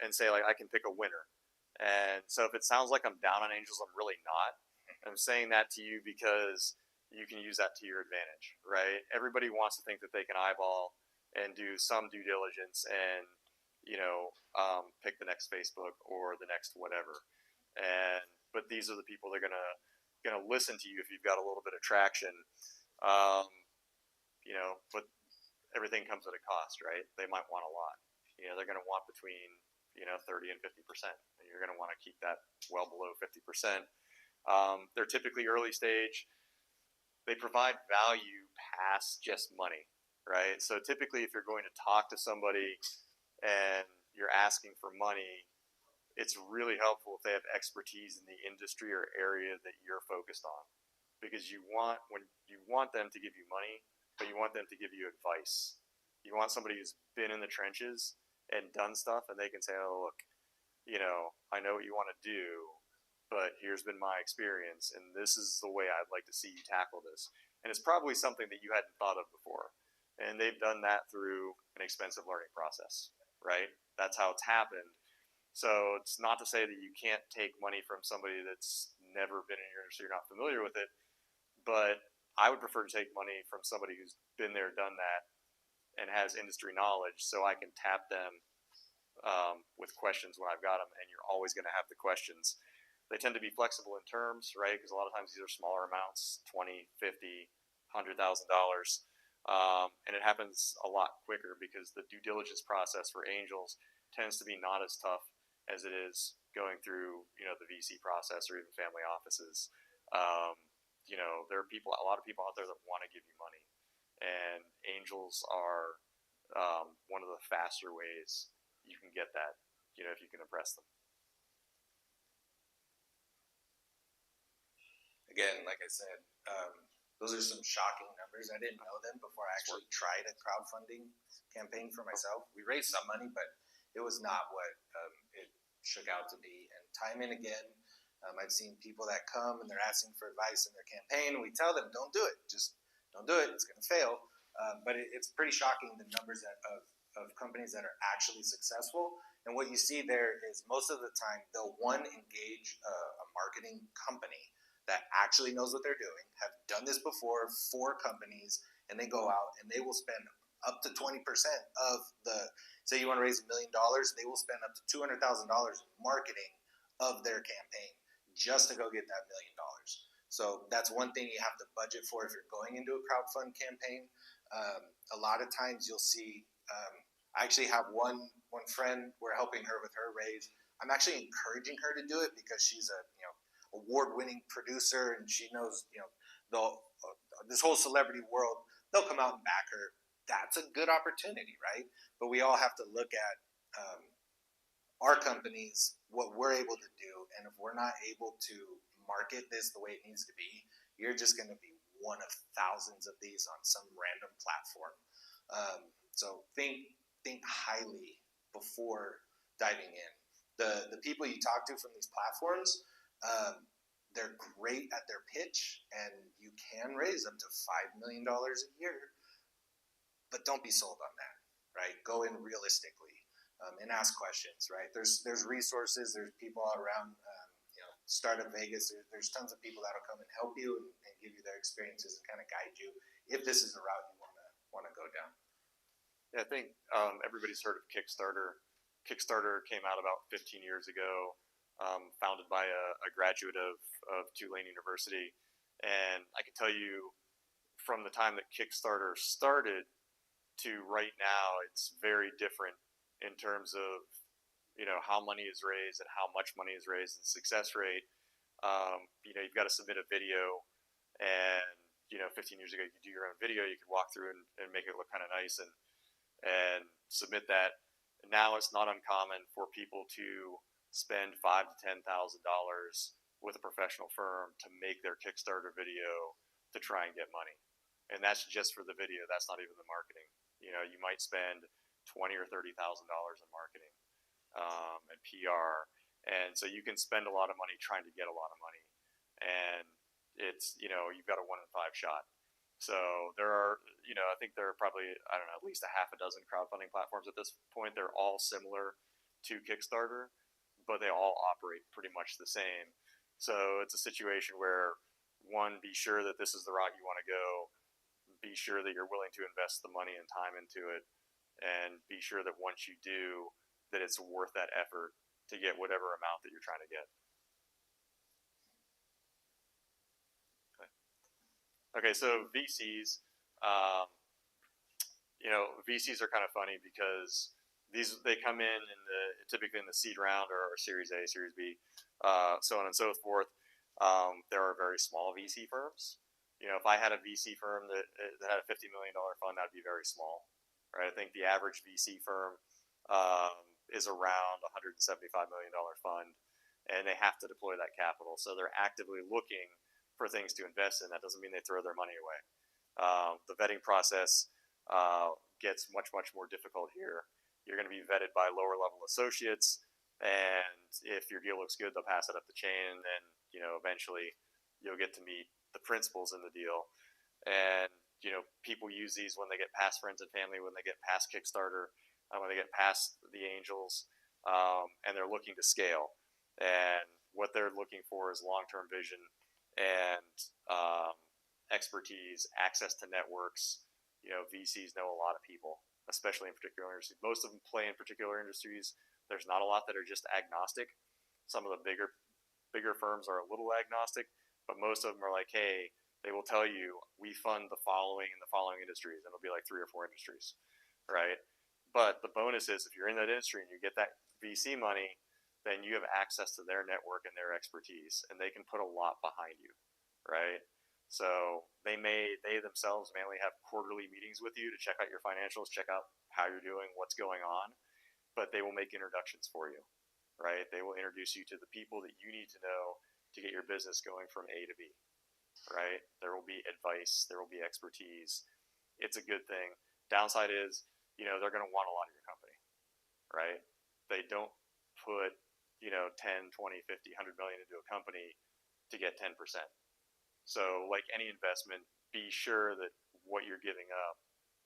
and say, like, I can pick a winner. And so if it sounds like I'm down on angels, I'm really not. I'm saying that to you because you can use that to your advantage, right? Everybody wants to think that they can eyeball and do some due diligence and, pick the next Facebook or the next whatever. But these are the people that are gonna listen to you if you've got a little bit of traction. But everything comes at a cost, right? They might want a lot. They're gonna want between 30 and 50%. And you're going to want to keep that well below 50%. They're typically early stage. They provide value past just money, right? So typically if you're going to talk to somebody and you're asking for money, it's really helpful if they have expertise in the industry or area that you're focused on, because you want them to give you money, but you want them to give you advice. You want somebody who's been in the trenches and done stuff, and they can say, oh, look, I know what you want to do, but here's been my experience, and this is the way I'd like to see you tackle this. And it's probably something that you hadn't thought of before. And they've done that through an expensive learning process, right? That's how it's happened. So it's not to say that you can't take money from somebody that's never been in your industry, you're not familiar with it, but I would prefer to take money from somebody who's been there, done that, and has industry knowledge, so I can tap them with questions when I've got them, and you're always going to have the questions. They tend to be flexible in terms, right? Because a lot of times these are smaller amounts, $20, $50, $100,000. And it happens a lot quicker because the due diligence process for angels tends to be not as tough as it is going through, the VC process or even family offices. There are a lot of people out there that want to give you money, and angels are one of the faster ways you can get that, if you can impress them. Again, like I said, those are some shocking numbers. I didn't know them before I actually tried a crowdfunding campaign for myself. We raised some money, but it was not what it shook out to be. And time and again, I've seen people that come and they're asking for advice in their campaign, and we tell them, don't do it. Just don't do it. It's going to fail. But it's pretty shocking, the numbers of companies that are actually successful. And what you see there is most of the time they'll, engage a marketing company that actually knows what they're doing, have done this before for companies, and they go out and they will spend up to 20% of say you want to raise $1 million, they will spend up to $200,000 marketing of their campaign just to go get that $1 million. So that's one thing you have to budget for if you're going into a crowdfund campaign. A lot of times you'll see, I actually have one friend, we're helping her with her raise. I'm actually encouraging her to do it because she's a, award-winning producer, and she knows, this whole celebrity world, they'll come out and back her. That's a good opportunity, right? But we all have to look at our companies, what we're able to do, and if we're not able to market this the way it needs to be, you're just going to be one of thousands of these on some random platform. So think highly before diving in. The people you talk to from these platforms, they're great at their pitch, and you can raise up to $5 million a year, but don't be sold on that, right? Go in realistically and ask questions, right? There's resources, there's people all around, StartUp Vegas. There's tons of people that'll come and help you and give you their experiences and kind of guide you if this is a route you want to go down. Yeah, I think everybody's heard of Kickstarter. Kickstarter came out about 15 years ago. Founded by a graduate of Tulane University. And I can tell you from the time that Kickstarter started to right now, it's very different in terms of, how money is raised and how much money is raised and success rate. You've got to submit a video, and, 15 years ago, you could do your own video, you could walk through and make it look kind of nice and submit that. Now it's not uncommon for people to spend $5,000 to $10,000 with a professional firm to make their Kickstarter video to try and get money, and that's just for the video. That's not even the marketing. You might spend $20,000 or $30,000 in marketing and PR, and so you can spend a lot of money trying to get a lot of money, and it's you've got a 1 in 5 shot. So there are I think there are probably at least a half a dozen crowdfunding platforms at this point. They're all similar to Kickstarter, but they all operate pretty much the same. So it's a situation where, one, be sure that this is the route you want to go, be sure that you're willing to invest the money and time into it, and be sure that once you do, that it's worth that effort to get whatever amount that you're trying to get. Okay, so VCs, VCs are kind of funny because they come in typically in the seed round or Series A, Series B, so on and so forth. There are very small VC firms. If I had a VC firm that had a $50 million fund, that'd be very small, right? I think the average VC firm is around $175 million fund, and they have to deploy that capital. So they're actively looking for things to invest in. That doesn't mean they throw their money away. The vetting process gets much, much more difficult here. You're going to be vetted by lower level associates, and if your deal looks good, they'll pass it up the chain, and then eventually you'll get to meet the principals in the deal. And people use these when they get past friends and family, when they get past Kickstarter, when they get past the angels, and they're looking to scale. And what they're looking for is long-term vision and expertise, access to networks. VCs know a lot of people, especially in particular industries. Most of them play in particular industries. There's not a lot that are just agnostic. Some of the bigger firms are a little agnostic, but most of them are like, hey, They will tell you, we fund the following and the following industries, and it'll be like 3 or 4 industries, right? But the bonus is if you're in that industry and you get that VC money, then you have access to their network and their expertise, and they can put a lot behind you, right? So they themselves may only have quarterly meetings with you to check out your financials, check out how you're doing, what's going on, but they will make introductions for you, right? They will introduce you to the people that you need to know to get your business going from A to B, right? There will be advice, there will be expertise. It's a good thing. Downside is, they're going to want a lot of your company, right? They don't put, 10, 20, 50, 100 million into a company to get 10%. So like any investment, be sure that what you're giving up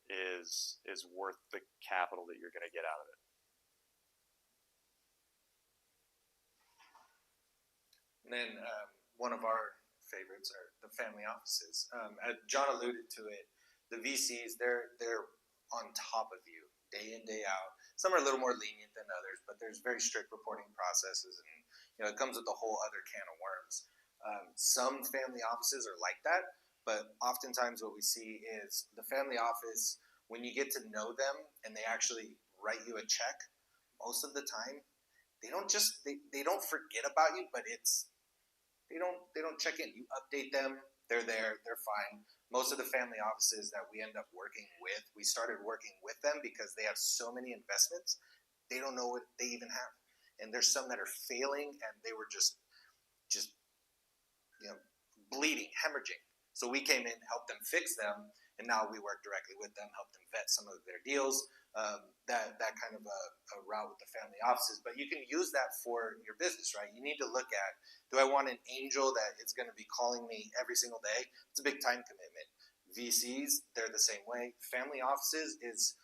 is worth the capital that you're going to get out of it. And then one of our favorites are the family offices. As John alluded to it, the VCs, they're on top of you day in, day out. Some are a little more lenient than others, but there's very strict reporting processes, and it comes with a whole other can of worms. Some family offices are like that, but oftentimes what we see is the family office, when you get to know them and they actually write you a check, most of the time they don't forget about you, but they don't check in. You update them, they're there, they're fine. Most of the family offices that we end up working with, we started working with them because they have so many investments, they don't know what they even have. And there's some that are failing, and they were just bleeding, hemorrhaging. So we came in, helped them fix them, and now we work directly with them, help them vet some of their deals. That kind of a route with the family offices. But you can use that for your business, right? You need to look at, do I want an angel that is going to be calling me every single day? It's a big time commitment. VCs, they're the same way. Family offices is,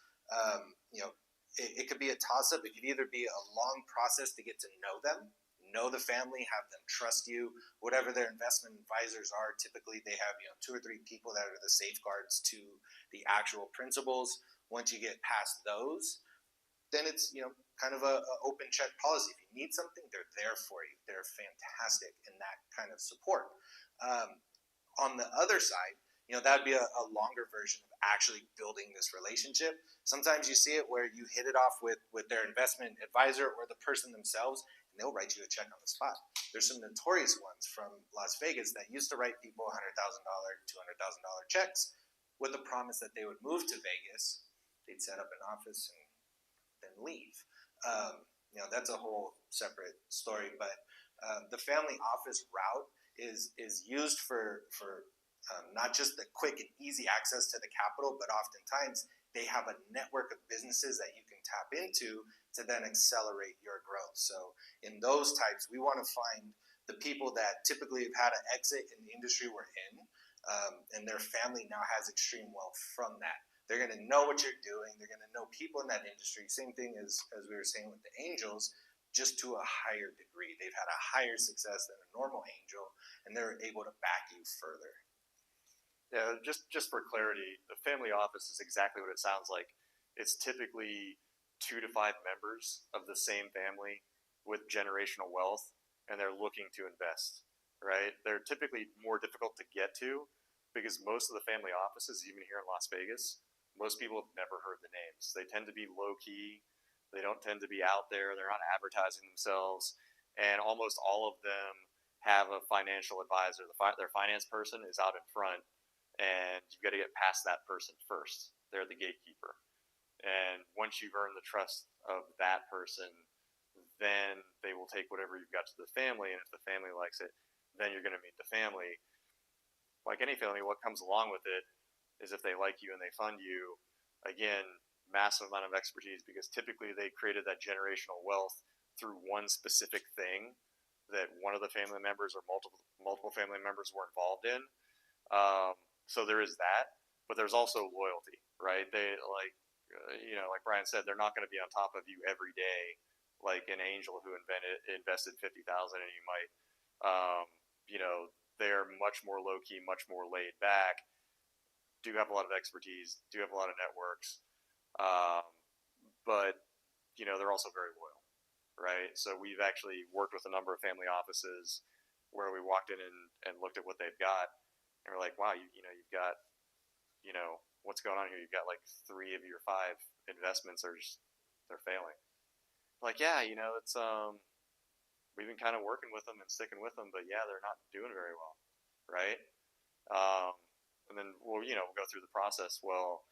it could be a toss-up. It could either be a long process to get to know them, know the family, have them trust you. Whatever their investment advisors are, typically they have 2 or 3 people that are the safeguards to the actual principles. Once you get past those, then it's kind of a open check policy. If you need something, they're there for you. They're fantastic in that kind of support. On the other side, that'd be a longer version of actually building this relationship. Sometimes you see it where you hit it off with their investment advisor or the person themselves, and they'll write you a check on the spot. There's some notorious ones from Las Vegas that used to write people $100,000, $200,000 checks with the promise that they would move to Vegas. They'd set up an office and then leave. That's a whole separate story. But the family office route is used for not just the quick and easy access to the capital, but oftentimes they have a network of businesses that you can tap into to then accelerate your growth. So in those types, we want to find the people that typically have had an exit in the industry we're in, and their family now has extreme wealth from that. They're going to know what you're doing. They're going to know people in that industry. Same thing as we were saying with the angels, just to a higher degree. They've had a higher success than a normal angel, and they're able to back you further. Yeah, just for clarity, the family office is exactly what it sounds like. It's typically 2 to 5 members of the same family with generational wealth, and they're looking to invest, right? They're typically more difficult to get to because most of the family offices, even here in Las Vegas, most people have never heard the names. They tend to be low-key. They don't tend to be out there. They're not advertising themselves. And almost all of them have a financial advisor. Their finance person is out in front, and you've got to get past that person first. They're the gatekeeper. And once you've earned the trust of that person, then they will take whatever you've got to the family, and if the family likes it, then you're going to meet the family. Like any family, what comes along with it is if they like you and they fund you, again, massive amount of expertise, because typically they created that generational wealth through one specific thing that one of the family members or multiple family members were involved in. So there is that, but there's also loyalty, right? They like Brian said, they're not going to be on top of you every day like an angel who invested $50,000 and you might, they're much more low key, much more laid back. Do have a lot of expertise, do have a lot of networks, but they're also very loyal, right? So we've actually worked with a number of family offices where we walked in and looked at what they've got, And we're like, wow, you've got, what's going on here? You've got like 3 of your 5 investments they're failing. Like, yeah, it's, we've been kind of working with them and sticking with them, but yeah, they're not doing very well. Right. And then we'll go through the process. Well,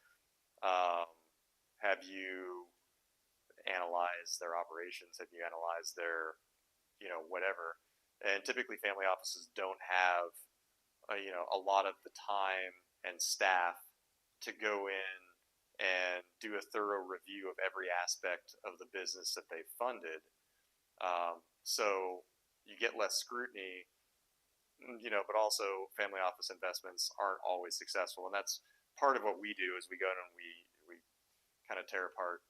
have you analyzed their operations? Have you analyzed their, whatever? And typically family offices don't have, a lot of the time and staff to go in and do a thorough review of every aspect of the business that they've funded. So you get less scrutiny, but also family office investments aren't always successful. And that's part of what we do is we go in and we kind of tear apart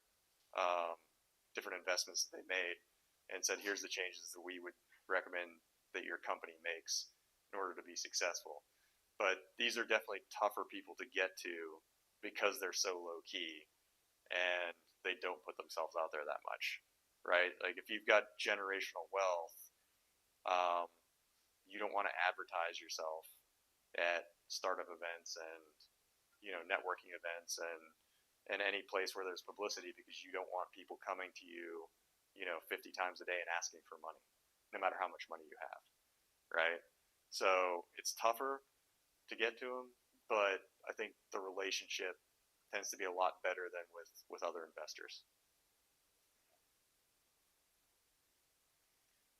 different investments that they made and said, here's the changes that we would recommend that your company makes in order to be successful. But these are definitely tougher people to get to because they're so low key and they don't put themselves out there that much, right? Like if you've got generational wealth, you don't want to advertise yourself at startup events and, networking events and any place where there's publicity, because you don't want people coming to you, 50 times a day and asking for money, no matter how much money you have, right? So it's tougher to get to them, but I think the relationship tends to be a lot better than with other investors.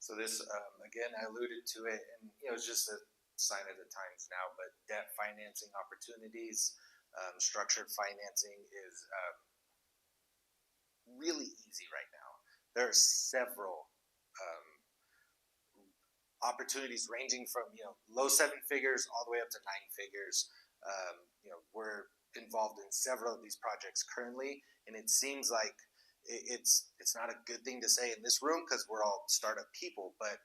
So this, again, I alluded to it, and it's just a sign of the times now, but debt financing opportunities, structured financing is really easy right now. There are several opportunities ranging from low 7 figures all the way up to 9 figures. We're involved in several of these projects currently, and it seems like it's not a good thing to say in this room because we're all startup people, but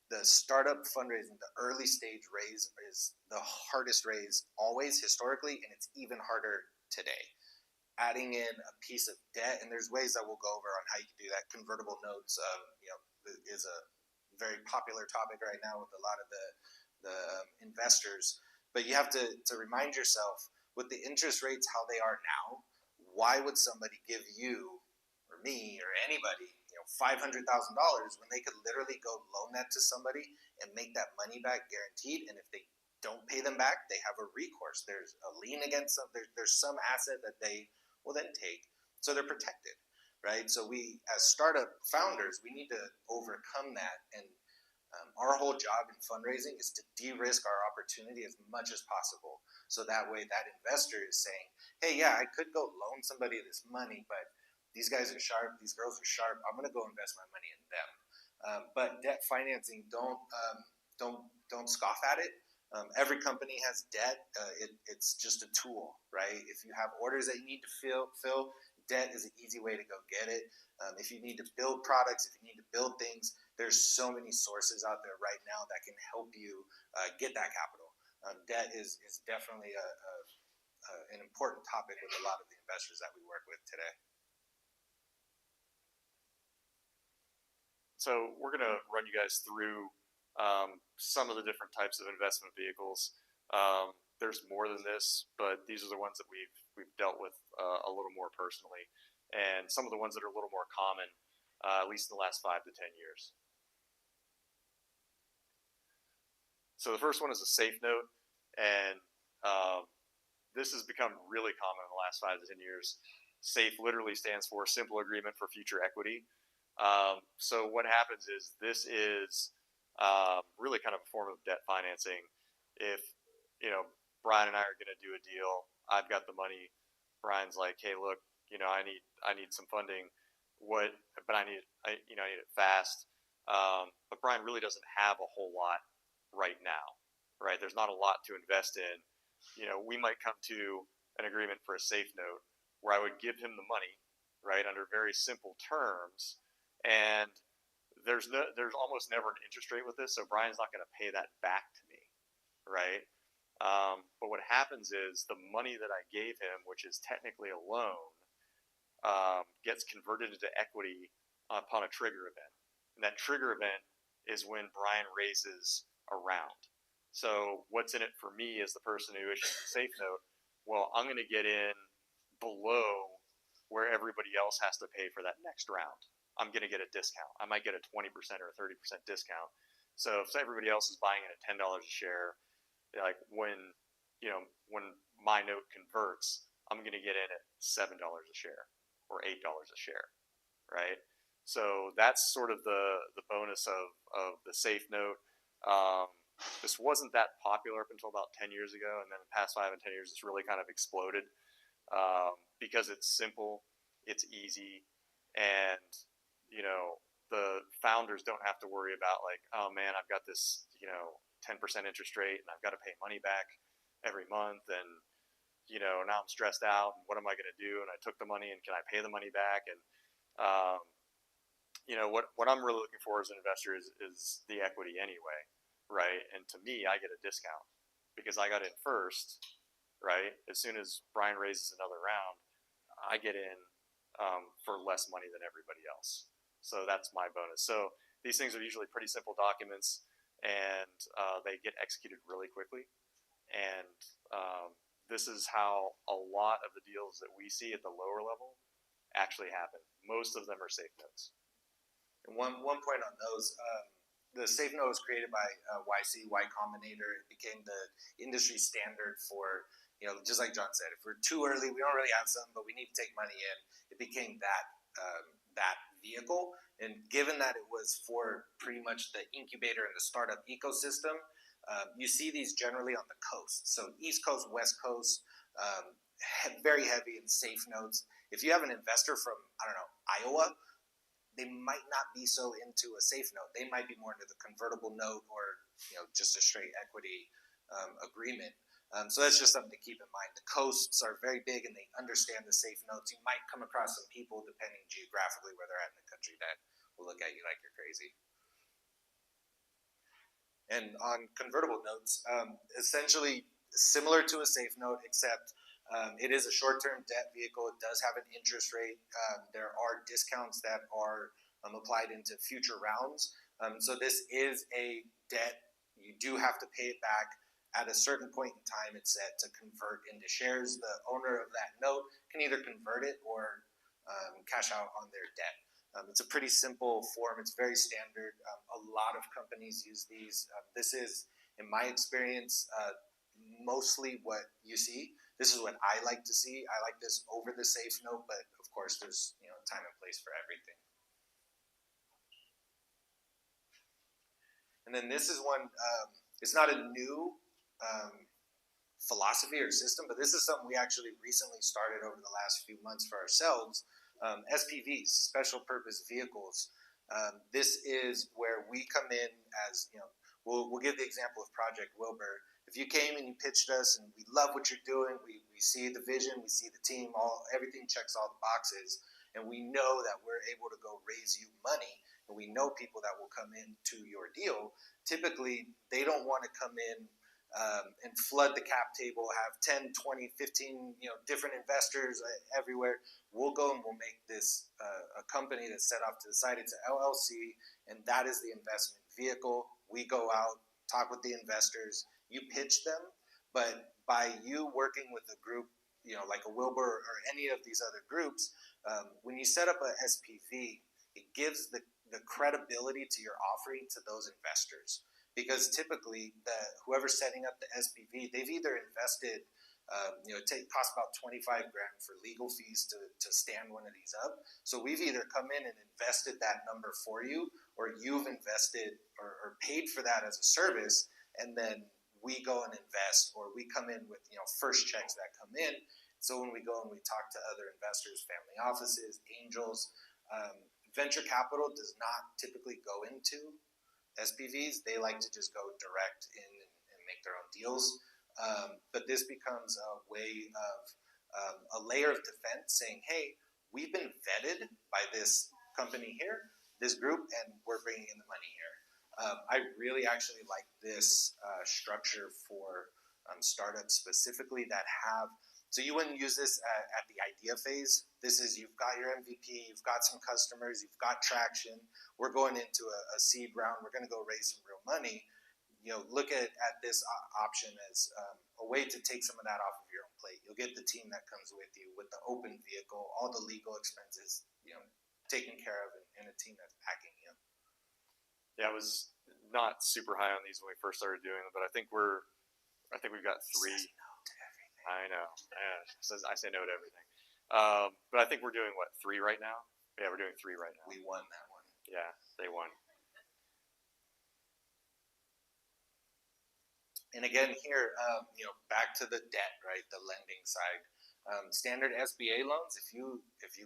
the startup fundraising, the early stage raise, is the hardest raise always historically, and it's even harder today. Adding in a piece of debt, and there's ways that we'll go over on how you can do that. Convertible notes, is a very popular topic right now with a lot of the investors. But you have to remind yourself, with the interest rates how they are now, why would somebody give you or me or anybody $500,000 when they could literally go loan that to somebody and make that money back guaranteed? And if they don't pay them back, they have a recourse. There's a lien against them. There's some asset that they will then take, so they're protected, right? So we, as startup founders, we need to overcome that. And our whole job in fundraising is to de-risk our opportunity as much as possible. So that way that investor is saying, hey, yeah, I could go loan somebody this money, but these guys are sharp, these girls are sharp, I'm going to go invest my money in them. But debt financing, don't scoff at it. Every company has debt. It's just a tool, right? If you have orders that you need to fill, debt is an easy way to go get it. If you need to build products, if you need to build things, there's so many sources out there right now that can help you get that capital. Debt is definitely an important topic with a lot of the investors that we work with today. So we're going to run you guys through some of the different types of investment vehicles. There's more than this, but these are the ones that we've dealt with a little more personally, and some of the ones that are a little more common, at least in the last 5 to 10 years. So the first one is a safe note, and this has become really common in the last 5 to 10 years. SAFE literally stands for Simple Agreement for Future Equity. So what happens is this is really kind of a form of debt financing. If Brian and I are going to do a deal, I've got the money. Brian's like, hey, look, I need some funding. But I need it fast. But Brian really doesn't have a whole lot right now, right? There's not a lot to invest in. We might come to an agreement for a safe note where I would give him the money, right, under very simple terms. And there's almost never an interest rate with this, so Brian's not going to pay that back to me, right? But what happens is the money that I gave him, which is technically a loan, gets converted into equity upon a trigger event. And that trigger event is when Brian raises a round. So what's in it for me as the person who issues the safe note? Well, I'm going to get in below where everybody else has to pay for that next round. I'm going to get a discount. I might get a 20% or a 30% discount. So if everybody else is buying it at $10 a share, like when my note converts, I'm going to get in at $7 a share or $8 a share, right? So that's sort of the bonus of the safe note. This wasn't that popular up until about 10 years ago, and then the past 5 and 10 years, it's really kind of exploded because it's simple, it's easy, and the founders don't have to worry about like, oh man, I've got this 10% interest rate, and I've got to pay money back every month, and now I'm stressed out, and what am I going to do? And I took the money, and can I pay the money back? And what I'm really looking for as an investor is the equity anyway, right? And to me, I get a discount because I got in first, right? As soon as Brian raises another round, I get in for less money than everybody else. So that's my bonus. So these things are usually pretty simple documents, and they get executed really quickly. And this is how a lot of the deals that we see at the lower level actually happen. Most of them are safe notes. And one point on those, the safe note was created by YC, Y Combinator. It became the industry standard for, just like John said, if we're too early, we don't really have some, but we need to take money in. It became that vehicle. And given that it was for pretty much the incubator and the startup ecosystem, you see these generally on the coast. So East Coast, West Coast, very heavy in safe notes. If you have an investor from, Iowa, they might not be so into a safe note. They might be more into the convertible note or, just a straight equity agreement. So that's just something to keep in mind. The coasts are very big and they understand the safe notes. You might come across some people, depending geographically where they're at in the country, that will look at you like you're crazy. And on convertible notes, essentially similar to a safe note, except it is a short-term debt vehicle. It does have an interest rate. There are discounts that are applied into future rounds. So this is a debt. You do have to pay it back. At a certain point in time, it's set to convert into shares. The owner of that note can either convert it or cash out on their debt. It's a pretty simple form. It's very standard. A lot of companies use these. This is, in my experience, mostly what you see. This is what I like to see. I like this over the safe note, but of course, there's time and place for everything. And then this is one. It's not a new philosophy or system, but this is something we actually recently started over the last few months for ourselves. SPVs, special purpose vehicles. This is where we come in as, we'll give the example of Project Wilbur. If you came and you pitched us and we love what you're doing, we see the vision, we see the team, everything checks all the boxes, and we know that we're able to go raise you money, and we know people that will come into your deal. Typically, they don't want to come in and flood the cap table, have 10, 20, 15, different investors everywhere. We'll go and we'll make this a company that's set off to the side. It's an LLC, and that is the investment vehicle. We go out, talk with the investors. You pitch them, but by you working with a group, like a Wilbur or any of these other groups, when you set up a SPV, it gives the credibility to your offering to those investors. Because typically, whoever's setting up the SPV, they've either invested, it costs about $25,000 for legal fees to stand one of these up. So we've either come in and invested that number for you, or you've invested or paid for that as a service, and then we go and invest, or we come in with first checks that come in. So when we go and we talk to other investors, family offices, angels, venture capital does not typically go into SPVs. They like to just go direct in and make their own deals. But this becomes a way of a layer of defense saying, hey, we've been vetted by this company here, this group, and we're bringing in the money here. I really actually like this structure for startups specifically that have, so you wouldn't use this at the idea phase. This is, you've got your MVP, you've got some customers, you've got traction. We're going into a seed round. We're going to go raise some real money. look at this option as a way to take some of that off of your own plate. You'll get the team that comes with you with the open vehicle, all the legal expenses, taken care of, and a team that's backing you. Yeah, I was not super high on these when we first started doing them, but I think we've got 3. I know. Yeah, I say no to everything. But I think we're doing 3 right now. Yeah, we're doing 3 right now. We won that one. Yeah, they won. And again, here, back to the debt, right? The lending side. Standard SBA loans. If you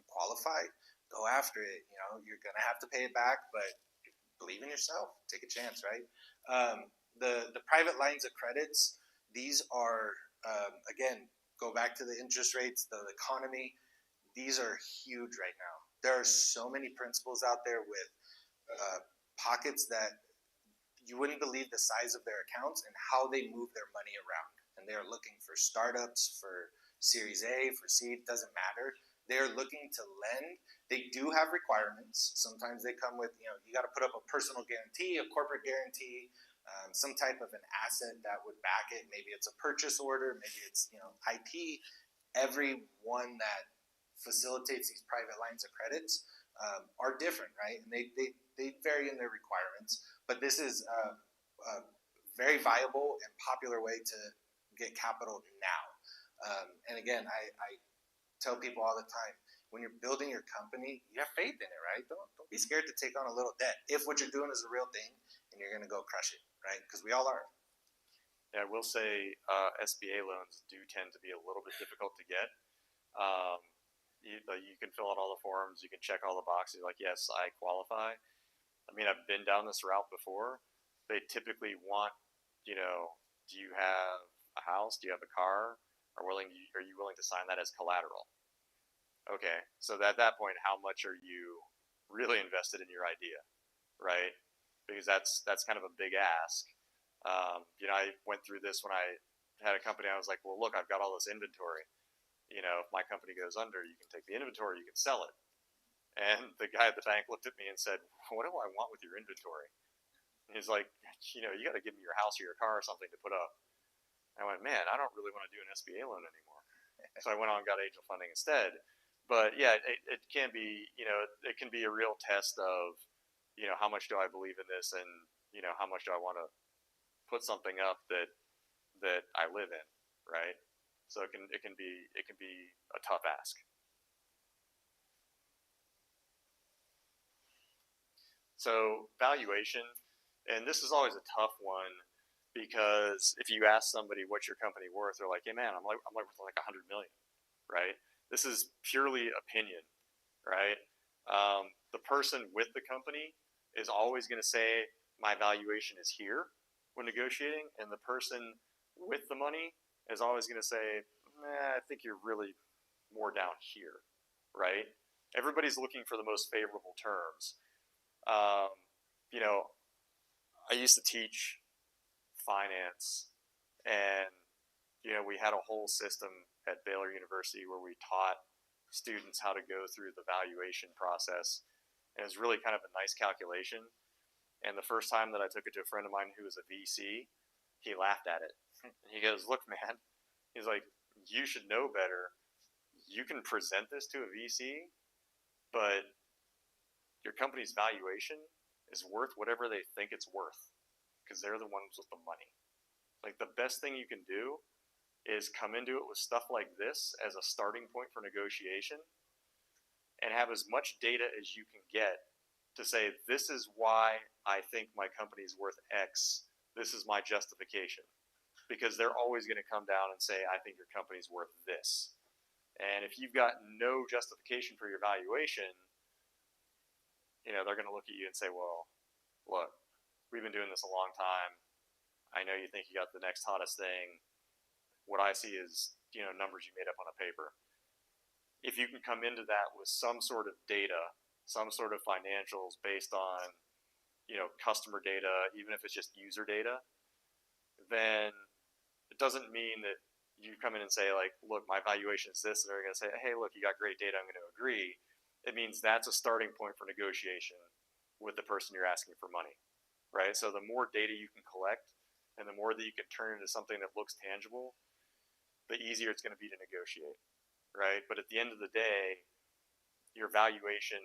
qualify, go after it. You're gonna have to pay it back, but believe in yourself. Take a chance, right? The private lines of credits. These are again, go back to the interest rates, the economy. These are huge right now. There are so many principals out there with pockets that you wouldn't believe the size of their accounts and how they move their money around. And they're looking for startups, for Series A, for seed, doesn't matter. They're looking to lend. They do have requirements. Sometimes they come with, you got to put up a personal guarantee, a corporate guarantee, some type of an asset that would back it. Maybe it's a purchase order, maybe it's, IP. Every one that facilitates these private lines of credits are different, right? And they vary in their requirements. But this is a very viable and popular way to get capital now. And again, I tell people all the time, when you're building your company, you have faith in it, right? Don't be scared to take on a little debt if what you're doing is a real thing and you're going to go crush it, right? Because we all are. Yeah, I will say SBA loans do tend to be a little bit difficult to get. You can fill out all the forms, you can check all the boxes, like, yes, I qualify. I mean, I've been down this route before. They typically want, do you have a house? Do you have a car? Are you willing to sign that as collateral? Okay, so at that point, how much are you really invested in your idea, right? Because that's kind of a big ask. I went through this when I had a company. I was like, well, look, I've got all this inventory. If my company goes under, you can take the inventory, you can sell it. And the guy at the bank looked at me and said, what do I want with your inventory? And he's like, you got to give me your house or your car or something to put up. I went, man, I don't really want to do an SBA loan anymore. So I went on and got angel funding instead. But yeah, it can be, it can be a real test of, how much do I believe in this, and how much do I want to put something up that I live in, right? So it can be a tough ask. So valuation, and this is always a tough one, because if you ask somebody what's your company worth, they're like, hey man, I'm worth like 100 million, right? This is purely opinion, right? The person with the company is always going to say my valuation is here when negotiating, and the person with the money is always going to say, I think you're really more down here, right? Everybody's looking for the most favorable terms. I used to teach finance, and we had a whole system at Baylor University where we taught students how to go through the valuation process, and it was really kind of a nice calculation. And the first time that I took it to a friend of mine who was a VC, he laughed at it. He goes, look, man, he's like, you should know better. You can present this to a VC, but your company's valuation is worth whatever they think it's worth, because they're the ones with the money. Like, the best thing you can do is come into it with stuff like this as a starting point for negotiation, and have as much data as you can get to say, this is why I think my company is worth X. This is my justification. Because they're always going to come down and say, I think your company's worth this. And if you've got no justification for your valuation, they're going to look at you and say, well, look, we've been doing this a long time. I know you think you got the next hottest thing. What I see is, numbers you made up on a paper. If you can come into that with some sort of data, some sort of financials based on, customer data, even if it's just user data, then it doesn't mean that you come in and say, like, look, my valuation is this, and they're going to say, hey, look, you got great data, I'm going to agree. It means that's a starting point for negotiation with the person you're asking for money, right? So the more data you can collect, And the more that you can turn into something that looks tangible, the easier it's going to be to negotiate, right? But at the end of the day, your valuation,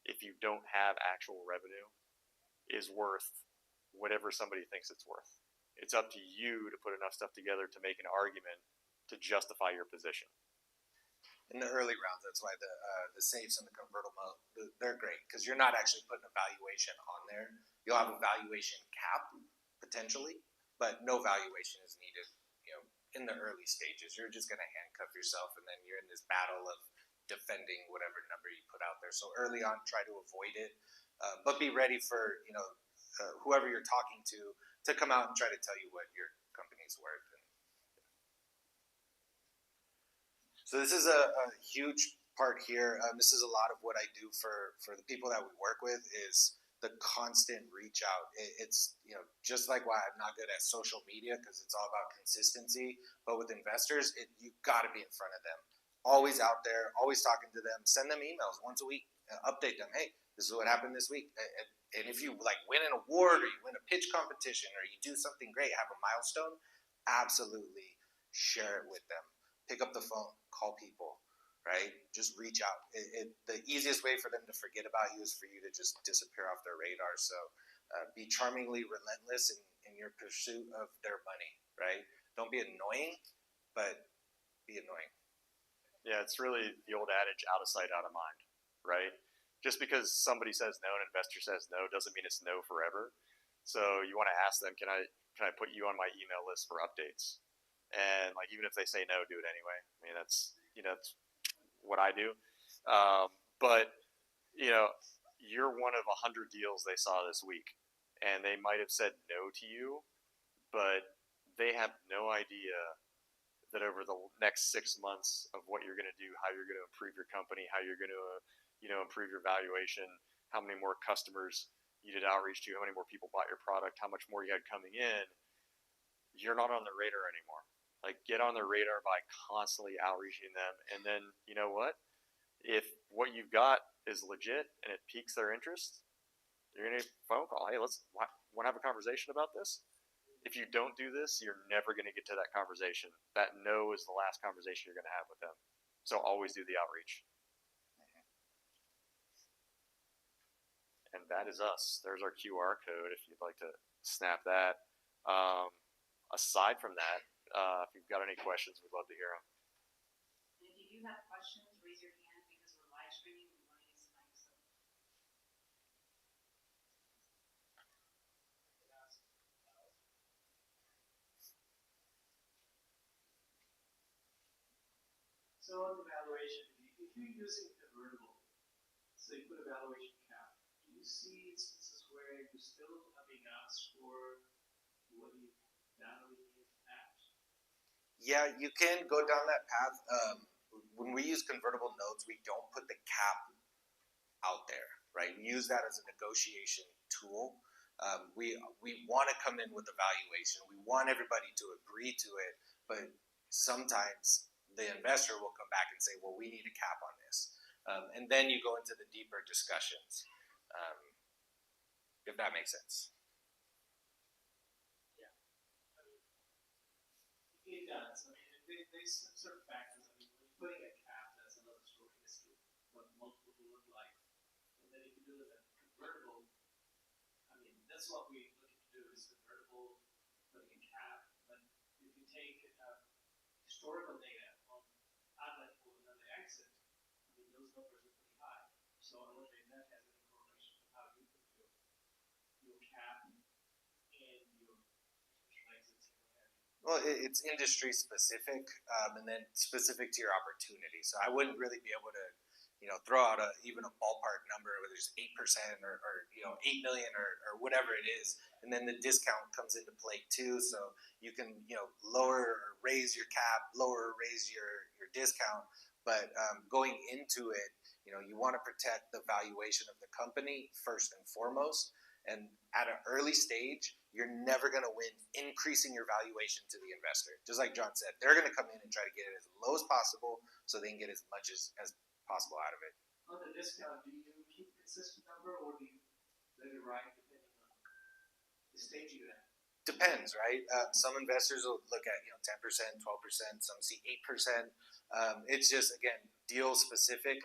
if you don't have actual revenue, is worth whatever somebody thinks it's worth. It's up to you to put enough stuff together to make an argument to justify your position. In the early rounds, that's why the safes and the convertible, they're great because you're not actually putting a valuation on there. You'll have a valuation cap potentially, but no valuation is needed. In the early stages, you're just going to handcuff yourself, and then you're in this battle of defending whatever number you put out there. So early on, try to avoid it, but be ready for whoever you're talking to come out and try to tell you what your company's worth. So this is a huge part here. This is a lot of what I do for the people that we work with is the constant reach out. It's just like why I'm not good at social media because it's all about consistency. But with investors, you got to be in front of them, always out there, always talking to them. Send them emails once a week, update them. Hey, this is what happened this week. And if you win an award or you win a pitch competition or you do something great, have a milestone, absolutely share it with them. Pick up the phone, call people, right? Just reach out. The easiest way for them to forget about you is for you to just disappear off their radar. So be charmingly relentless in your pursuit of their money, right? Don't be annoying, but be annoying. Yeah, it's really the old adage, out of sight, out of mind, right? Just because somebody says no, an investor says no, doesn't mean it's no forever. So you want to ask them, can I put you on my email list for updates? And even if they say no, do it anyway. I mean, that's what I do. But you're one of 100 deals they saw this week, and they might have said no to you, but they have no idea that over the next 6 months of what you're going to do, how you're going to improve your company, how you're going to improve your valuation, how many more customers you did outreach to, how many more people bought your product, how much more you had coming in. You're not on the radar anymore. Get on their radar by constantly outreaching them. And then, you know what? If what you've got is legit and it piques their interest, you're going to get a phone call. Hey, want to have a conversation about this? If you don't do this, you're never going to get to that conversation. That no is the last conversation you're going to have with them. So always do the outreach. And that is us. There's our QR code if you'd like to snap that. Aside from that, if you've got any questions, we'd love to hear them. And if you do have questions, raise your hand because we're live streaming. We want to use the mic. So on the valuation, if you're using convertible, so you put a valuation cap, do you see instances where you're still being asked for what you value at? Yeah, you can go down that path. When we use convertible notes, we don't put the cap out there, right? We use that as a negotiation tool. We want to come in with a valuation. We want everybody to agree to it, but sometimes the investor will come back and say, well, we need a cap on this. And then you go into the deeper discussions, if that makes sense. It does. I mean, there's certain factors. I mean, when you're putting a cap, that's another story as to what multiple will look like. And then if you do it in convertible, I mean, that's what we're looking to do is convertible, putting a cap. But if you take historical data on outlet pull and other exit, I mean, those numbers are pretty high. So I wonder if that has any correlation to how you put your cap and your potential exits. Well, it's industry specific, and then specific to your opportunity. So I wouldn't really be able to, throw out even a ballpark number, whether it's 8% or 8 million or whatever it is, and then the discount comes into play too. So you can lower or raise your cap, lower or raise your discount, but going into it, you want to protect the valuation of the company first and foremost. And at an early stage, you're never going to win increasing your valuation to the investor. Just like John said, they're going to come in and try to get it as low as possible so they can get as much as possible out of it. On the discount, do you keep a consistent number or do you let it ride depending on the stage you're at? Depends, right? Some investors will look at 10%, 12%. Some see 8%. It's just again deal specific.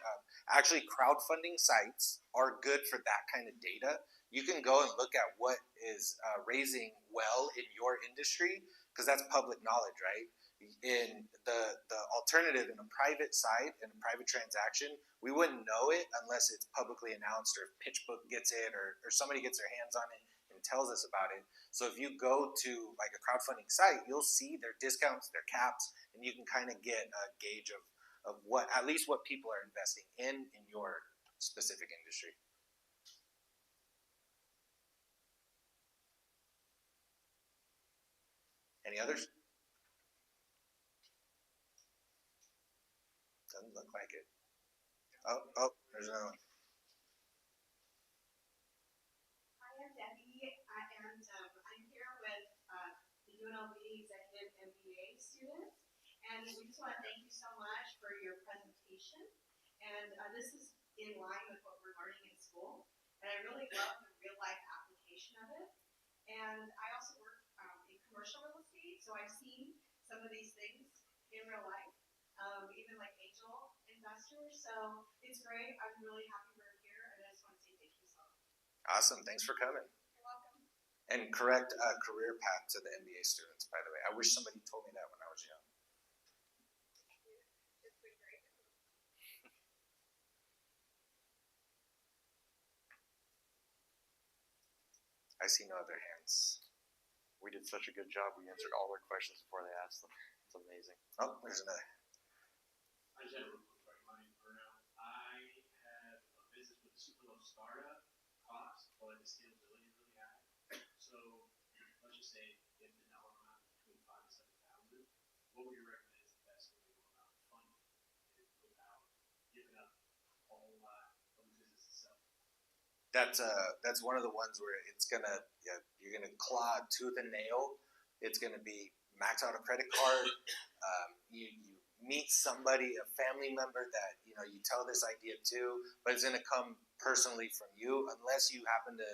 Actually, crowdfunding sites are good for that kind of data. You can go and look at what is raising well in your industry because that's public knowledge, right? In the alternative in a private site in a private transaction, we wouldn't know it unless it's publicly announced or PitchBook gets it or somebody gets their hands on it and tells us about it. So if you go to like a crowdfunding site, you'll see their discounts, their caps, and you can kind of get a gauge of what at least what people are investing in your specific industry. Any others? Doesn't look like it. Oh, there's another one. Hi, I'm Debbie, and I'm here with the UNLV Executive MBA students, and we just want to thank you so much for your presentation. And this is in line with what we're learning in school, and I really love the real-life application of it. And I also work in commercial real estate, so I've seen some of these things in real life, even like angel investors. So it's great. I'm really happy we're here, and I just want to say thank you so much. Awesome. Thanks for coming. You're welcome. And correct career path to the MBA students, by the way. I wish somebody told me that when I was young. It's been great. I see no other hands. We did such a good job. We answered all their questions before they asked them. It's amazing. Oh, there's another. I just had a real quick question. My name's Bruno. I have a business with a super low startup cost, but the scalability is really high. So let's just say if the dollar amount is between 5,000 and 7,000, what would you recommend is the best way to go about funding it without giving up a whole lot of the business itself? That's one of the ones where it's gonna you're gonna claw tooth and nail. It's gonna be max out a credit card. You meet somebody, a family member that you tell this idea to, but it's gonna come personally from you unless you happen to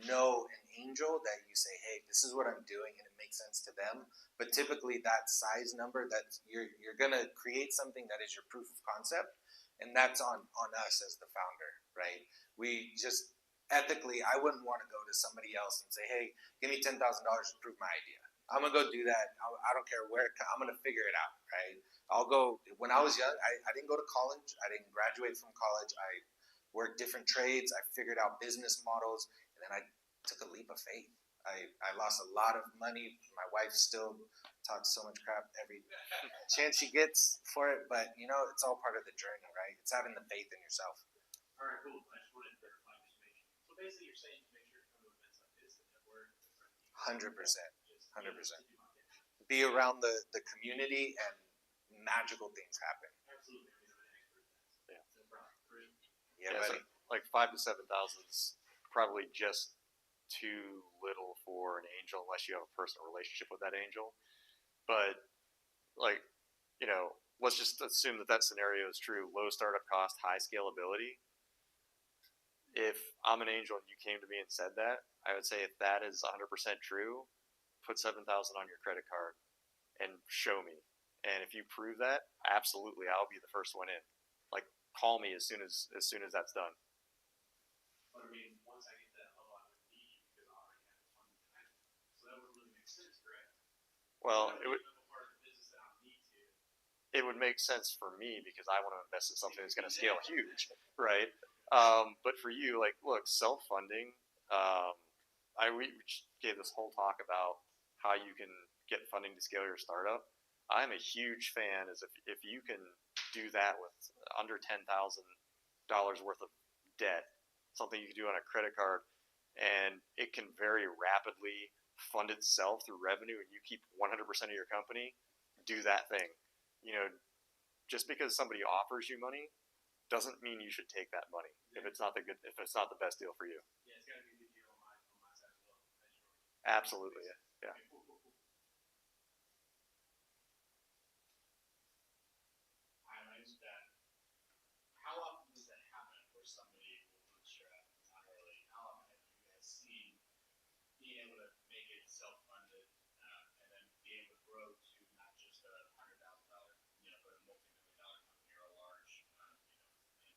know an angel that you say, hey, this is what I'm doing and it makes sense to them. But typically that size number, that you're gonna create something that is your proof of concept, and that's on us as the founder, right? We just ethically, I wouldn't want to go to somebody else and say, hey, give me $10,000 to prove my idea. I'm gonna go do that. I don't care where. I'm gonna figure it out, right? I'll go. When I was young, I didn't go to college. I didn't graduate from college. I worked different trades. I figured out business models, and then I took a leap of faith. I lost a lot of money. My wife still talks so much crap every chance she gets for it, but it's all part of the journey, right? It's having the faith in yourself. All right, cool. I just wanted to verify information. So basically, you're saying to make sure to come to events like this, the network, 100%. 100%. Be around the community and magical things happen. Absolutely. Yeah. No problem. Yeah, So buddy. like 5,000 to 7,000 is probably just too little for an angel unless you have a personal relationship with that angel. But let's just assume that scenario is true. Low startup cost, high scalability. If I'm an angel and you came to me and said that, I would say if that is 100% true, put 7,000 on your credit card and show me. And if you prove that, absolutely, I'll be the first one in. Like, call me as soon as that's done. But I mean, once I get that level, I would need you because I already have funding behind me. So that would really make sense, correct? Well, it would. Part of the business that I need to. It would make sense for me because I want to invest in something that's going to scale huge, right? But for you, like, look, self-funding. We just gave this whole talk about how you can get funding to scale your startup. I'm a huge fan as if you can do that with under $10,000 worth of debt, something you can do on a credit card, and it can very rapidly fund itself through revenue, and you keep 100% of your company. Do that thing. Just because somebody offers you money doesn't mean you should take that money if it's not the best deal for you. Yeah, it's got to be a good deal on my side as well. Absolutely, yeah. Okay, cool. Hi, my name's Ben. How often does that happen where somebody will bootstrap? Not really. How often have you guys seen being able to make it self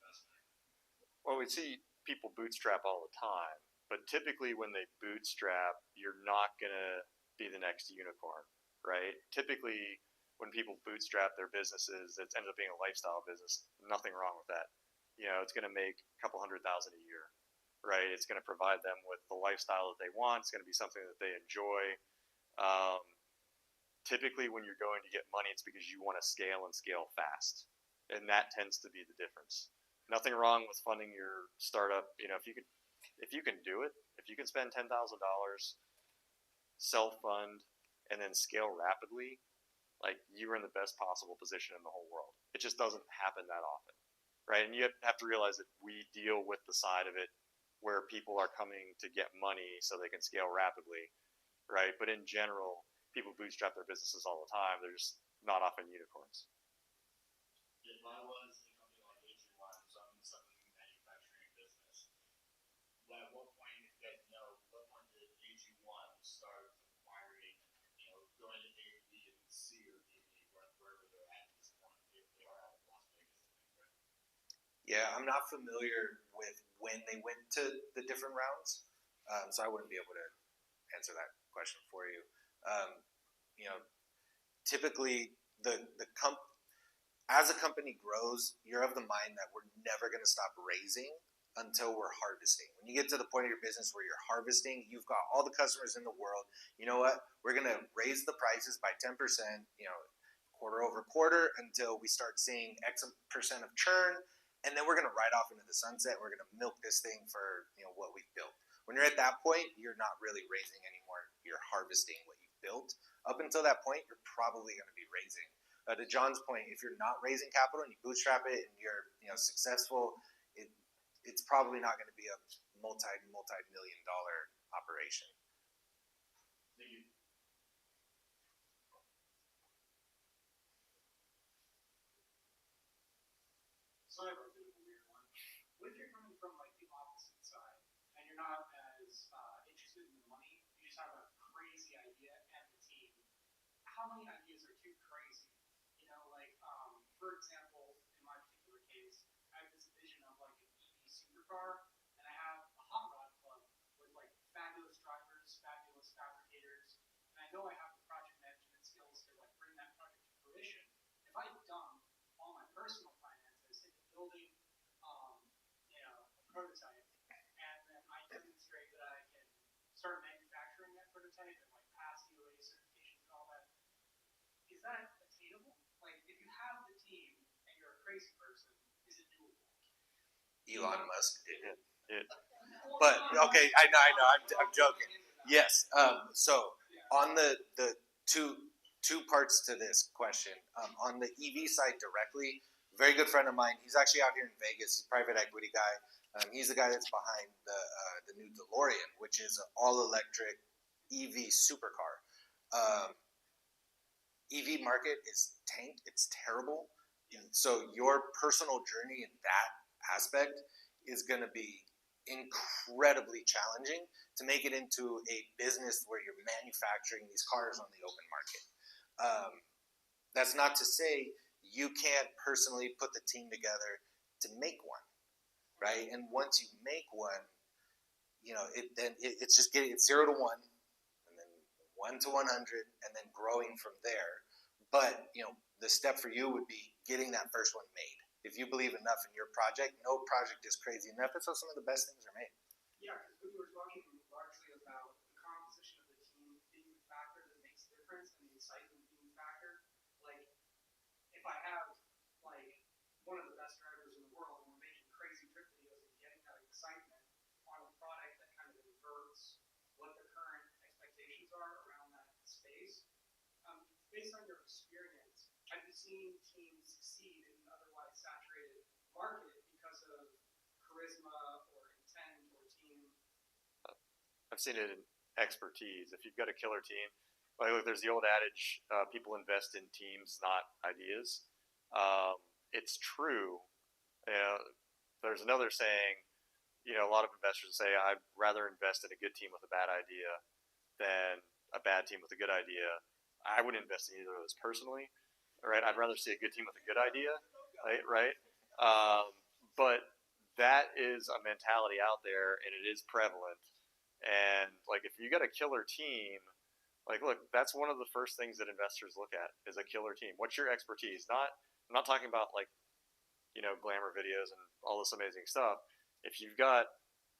investment? Well, we see people bootstrap all the time, but typically when they bootstrap, you're not gonna be the next unicorn, right? Typically, when people bootstrap their businesses, it ends up being a lifestyle business. Nothing wrong with that. You know, it's gonna make a couple $100,000 a year, right? It's gonna provide them with the lifestyle that they want. It's gonna be something that they enjoy. Um, Typically, when you're going to get money, it's because you want to scale and scale fast, and that tends to be the difference. Nothing wrong with funding your startup. You know, if you can do it, if you can spend $10,000, self fund, and then scale rapidly, like you are in the best possible position in the whole world. It just doesn't happen that often, right? And you have to realize that we deal with the side of it where people are coming to get money so they can scale rapidly, right? But in general, people bootstrap their businesses all the time. They're just not often unicorns. If I was a company like AG1, so I'm in the supplement manufacturing business, at what point, if you guys know, what point did AG1 start acquiring, going to A, B, and C or D, wherever they're at this point, if they are out of Las Vegas, I think, right? Yeah, I'm not familiar with when they went to the different rounds, so I wouldn't be able to answer that question for you. Typically as a company grows, you're of the mind that we're never going to stop raising until we're harvesting. When you get to the point of your business where you're harvesting, you've got all the customers in the world. You know what? We're going to raise the prices by 10%, quarter over quarter until we start seeing X percent of churn, and then we're going to ride off into the sunset. We're going to milk this thing for what we've built. When you're at that point, you're not really raising anymore. You're harvesting what you've built. Up until that point, you're probably going to be raising. To John's point, if you're not raising capital and you bootstrap it and you're successful, it's probably not going to be a multi-million dollar operation. Thank you. So I have a bit of a weird one. What if you're coming from like the opposite side and you're not as interested in the money, you just have a crazy idea and the team? How many ideas are too crazy? For example, in my particular case, I have this vision of like an EV supercar, and I have a hot rod club with like fabulous drivers, fabulous fabricators, and I know I have the project management skills to like bring that project to fruition. If I dump all my personal finances into building, a prototype, and then I demonstrate that I can start manufacturing that prototype and like pass DOA certifications and all that, is that attainable? Like, if you have the team and you're a crazy person, is it doable? Elon Musk did it. But okay, I know. I'm joking. Yes. So on the two parts to this question. On the EV side directly, a very good friend of mine. He's actually out here in Vegas. He's a private equity guy. He's the guy that's behind the new DeLorean, which is an all electric EV supercar. EV market is tanked. It's terrible. So your personal journey in that aspect is going to be incredibly challenging to make it into a business where you're manufacturing these cars on the open market. That's not to say you can't personally put the team together to make one, right? And once you make one, it's just it's 0 to 1, and then 1 to 100, and then growing from there. But the step for you would be getting that first one made. If you believe enough in your project, no project is crazy enough until some of the best things are made. Yeah, because we were talking largely about the composition of the team being the factor that makes the difference, and the excitement being the factor. Like, if I have like one of the best drivers in the world and we're making crazy trip videos and getting that excitement on a product that kind of inverts what the current expectations are around that space, based on your experience, have you seen teams succeed in an otherwise saturated market because of charisma or intent or team? I've seen it in expertise. If you've got a killer team, like look, there's the old adage, people invest in teams, not ideas. It's true. There's another saying, a lot of investors say, I'd rather invest in a good team with a bad idea than a bad team with a good idea. I wouldn't invest in either of those personally, right? I'd rather see a good team with a good idea, right? But that is a mentality out there, and it is prevalent. And like, if you got a killer team, like, look, that's one of the first things that investors look at is a killer team. What's your expertise? I'm not talking about like, glamour videos and all this amazing stuff. If you've got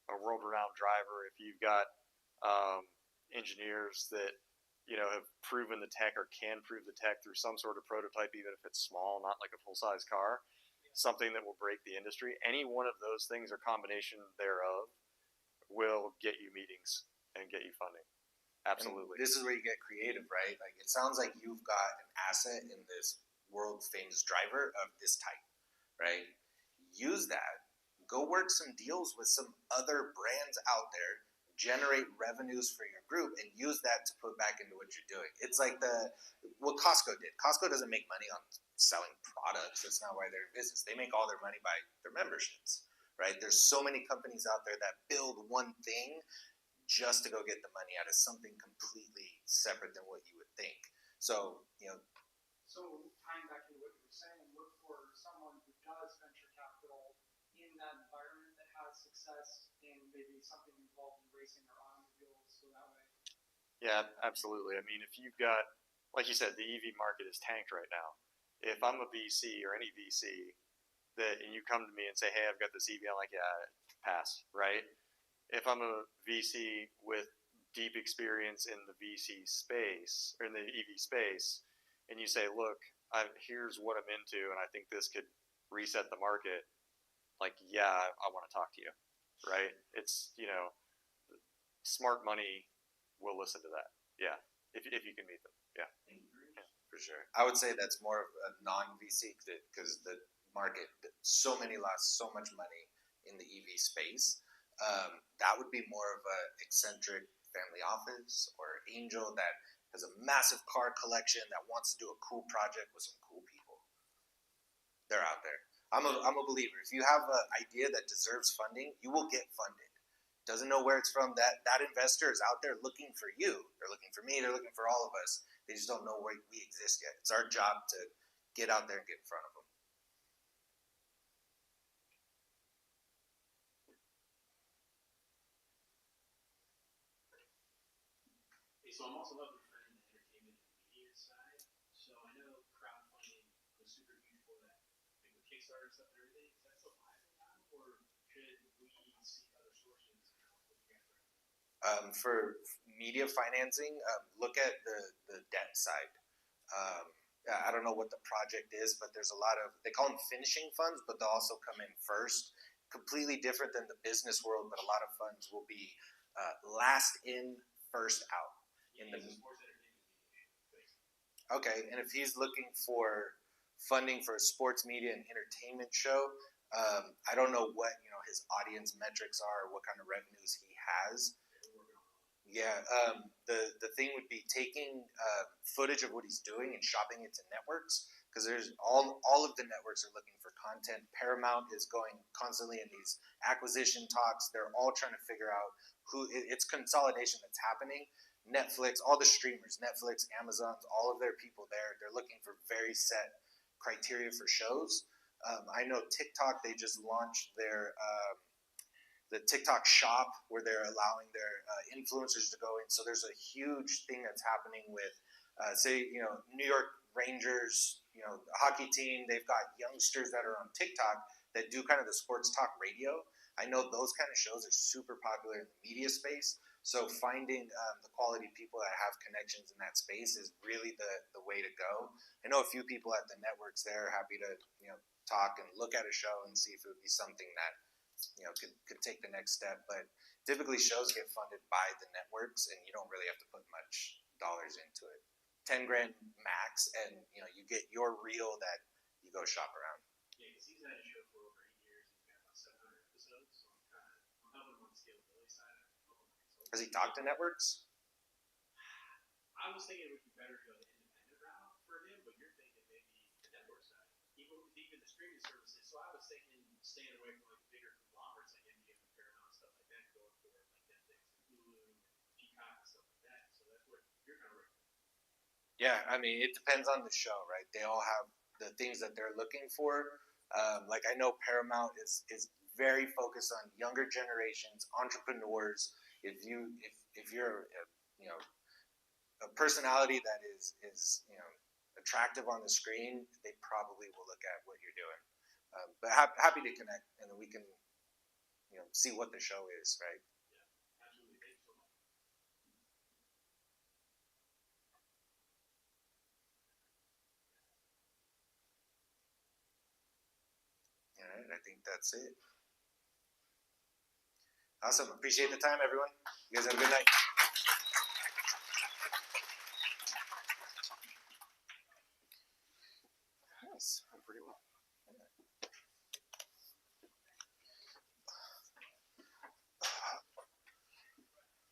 a world-renowned driver, if you've got engineers that have proven the tech or can prove the tech through some sort of prototype, even if it's small, not like a full-size car, something that will break the industry. Any one of those things or combination thereof will get you meetings and get you funding. Absolutely. And this is where you get creative, right? Like, it sounds like you've got an asset in this world famous driver of this type, right? Use that. Go work some deals with some other brands out there, generate revenues for your group, and use that to put back into what you're doing. It's like what Costco did. Costco doesn't make money on selling products. That's not why they're in business. They make all their money by their memberships, right? There's so many companies out there that build one thing just to go get the money out of something completely separate than what you would think. So, So tying back to what you were saying, look for someone who does venture capital in that environment that has success in maybe something involved in racing or automobiles, so that way. Yeah, absolutely. I mean, if you've got, like you said, the EV market is tanked right now. If I'm a VC or any VC and you come to me and say, hey, I've got this EV, I'm like, yeah, pass, right? If I'm a VC with deep experience in the VC space or in the EV space, and you say, look, here's what I'm into, and I think this could reset the market, like, yeah, I want to talk to you, right? It's, smart money will listen to that. Yeah. If you can meet them. Yeah. for sure. I would say that's more of a non-VC because the market, so many lost so much money in the EV space. That would be more of a eccentric family office or angel that has a massive car collection that wants to do a cool project with some cool people. They're out there. I'm a believer. If you have an idea that deserves funding, you will get funded. Doesn't know where it's from. That investor is out there looking for you. They're looking for me. They're looking for all of us. They just don't know where we exist yet. It's our job to get out there and get in front of them. Hey, so I'm also a friend in the entertainment and media side. So I know crowdfunding was super huge for that. Like with Kickstarter stuff and everything. Is that still viable now, or should we seek other sources? For media financing, look at the debt side. I don't know what the project is, but there's a lot of, they call them finishing funds, but they'll also come in first. Completely different than the business world, but a lot of funds will be last in, first out. Okay, and if he's looking for funding for a sports media and entertainment show, I don't know what his audience metrics are, or what kind of revenues he has. Yeah, the thing would be taking footage of what he's doing and shopping it to networks, because there's all of the networks are looking for content. Paramount is going constantly in these acquisition talks. They're all trying to figure out it's consolidation that's happening. Netflix, all the streamers, Netflix, Amazon's, all of their people there, they're looking for very set criteria for shows. I know TikTok, they just launched their the TikTok shop where they're allowing their influencers to go in. So there's a huge thing that's happening with, say, New York Rangers, hockey team. They've got youngsters that are on TikTok that do kind of the sports talk radio. I know those kind of shows are super popular in the media space. So finding the quality people that have connections in that space is really the way to go. I know a few people at the networks there are happy to talk and look at a show and see if it would be something that could take the next step. But typically shows get funded by the networks, and you don't really have to put much dollars into it. $10,000 max, and you get your reel that you go shop around. Yeah, because he's had a show for over 8 years. He's got about 700 episodes, so I'm helping him on the scalability side. Has he talked to networks? I was thinking it would be better to go the independent route for him, but you're thinking maybe the network side, even the streaming services. So I was thinking staying away from like bigger conglomerates like MGM and Paramount and stuff like that, going for like Netflix and Hulu and Peacock and stuff like that. So that's what you're kind of right. Yeah, I mean, it depends on the show, right? They all have the things that they're looking for. Like I know Paramount is very focused on younger generations, entrepreneurs. If you're you know a personality that is attractive on the screen, they probably will look at what you're doing. But happy to connect, and then we can see what the show is, right? All right, I think that's it. Awesome. Appreciate the time, everyone. You guys have a good night. Nice. Pretty well.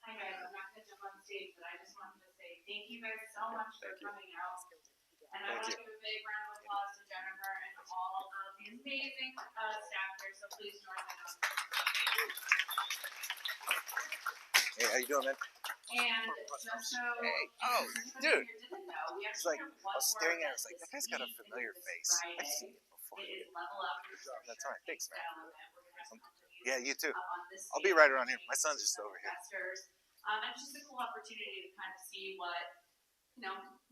Hi guys, I'm not gonna jump on stage, but I just wanted to say thank you guys so much for coming out. And I want to give a big round of applause to Jennifer and all of the amazing staff here, so please join them. Hey, how you doing, man? And just so Dude. didn't know, we It's actually like, have I one was more staring at it, I event was like, this that guy's got a week, familiar this face. I've Friday. seen it before. It is Level Up. That's right. Thanks, man. ScaleUp event. We're gonna have some companies Yeah, you too. up on this I'll be stage right around here. My son's with just some over here. investors. And it's just a cool opportunity to kind of see what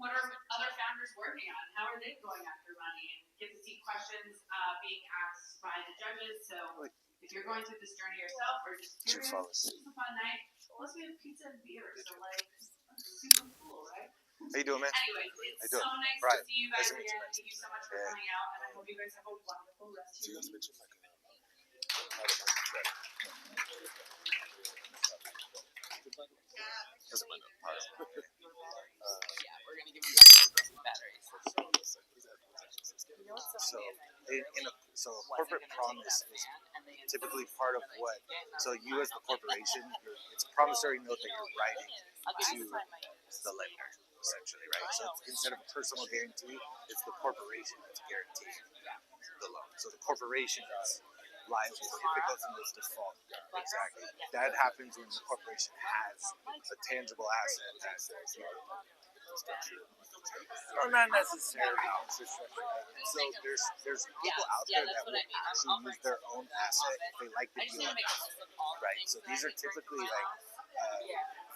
are other founders working on? How are they going after money? And get to see questions being asked by the judges. So if you're going through this journey yourself or just curious, it's a fun night. Plus we have pizza and beer, so that's super cool, right? How you doing, man? Anyway, it's so nice to see you guys again. Thank you so much for coming out, and I hope you guys have a wonderful rest of your week. We're gonna give him batteries. So a corporate promise is typically part of what. So you as the corporation, it's a promissory note that you're writing to the lender, essentially, right? So it's, instead of a personal guarantee, it's the corporation that's guaranteeing the loan. So the corporation is liable if it goes into default. Exactly. That happens when the corporation has a tangible asset that well, not necessarily infrastructure. So there's people out there that will actually use their own asset if they like the deal. Right. So these are typically like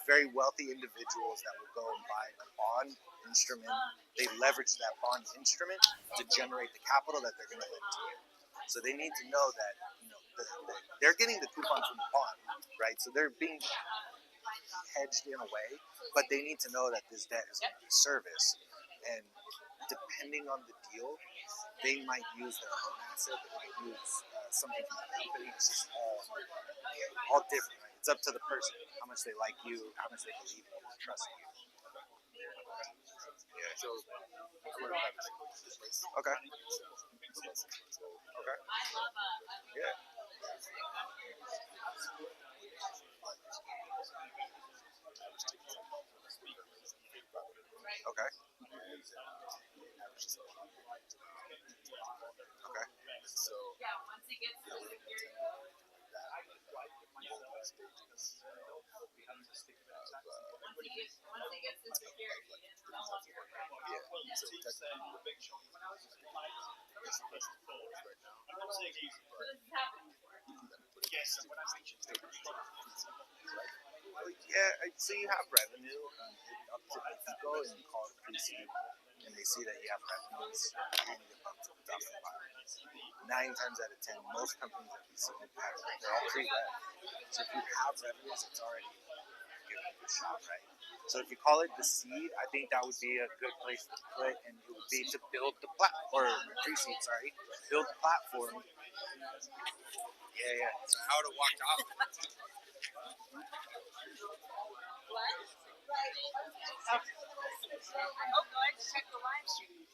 very wealthy individuals that will go and buy a bond instrument. They leverage that bond instrument to generate the capital that they're going to lend to you. So they need to know that they're getting the coupon from the bond, right? So they're being hedged in a way, but they need to know that this debt is going to be serviced. And depending on the deal, they might use their own asset, they might use something from the company. It's just all different, right? It's up to the person, how much they like you, how much they believe in you, and trust in you. Yeah. So, okay. Okay. Yeah. Okay. Okay. So yeah, once it gets to the security, once it gets to security, it's no longer a problem. Yeah. So the big show when I was just this is happening. Yes, and when I mentioned yeah, so you have revenue. If you go and call it pre-seed and they see that you have revenues, you're going to get bumped to the top of the pile. 9 times out of 10, most companies that we see they're all pre-rev. So if you have revenues, it's already giving you a shot, right? So if you call it the seed, I think that would be a good place to put, and it would be to build the platform, or pre-seed, sorry, build the platform. Yeah. So how to walk off. What? I hope no, I just checked the live stream.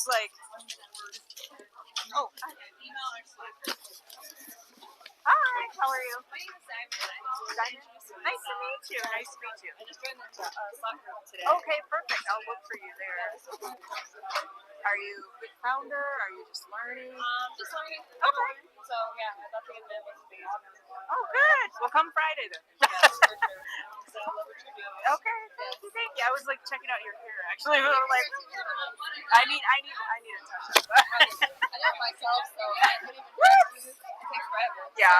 was like, oh, hi, how are you? My name is Simon. Nice to meet you. Nice to meet you. I just joined the Slack group today. Okay, perfect. I'll look for you there. Are you a founder? Are you just learning? Just learning. Okay. So yeah, I'd love to get the space. Oh, good. Well, come Friday then. Yes, for sure. So I love what you're doing. Okay, thank you. I was like checking out your hair actually. We were like, I need a touch. I know myself, so I don't even do this. It takes forever. Yeah,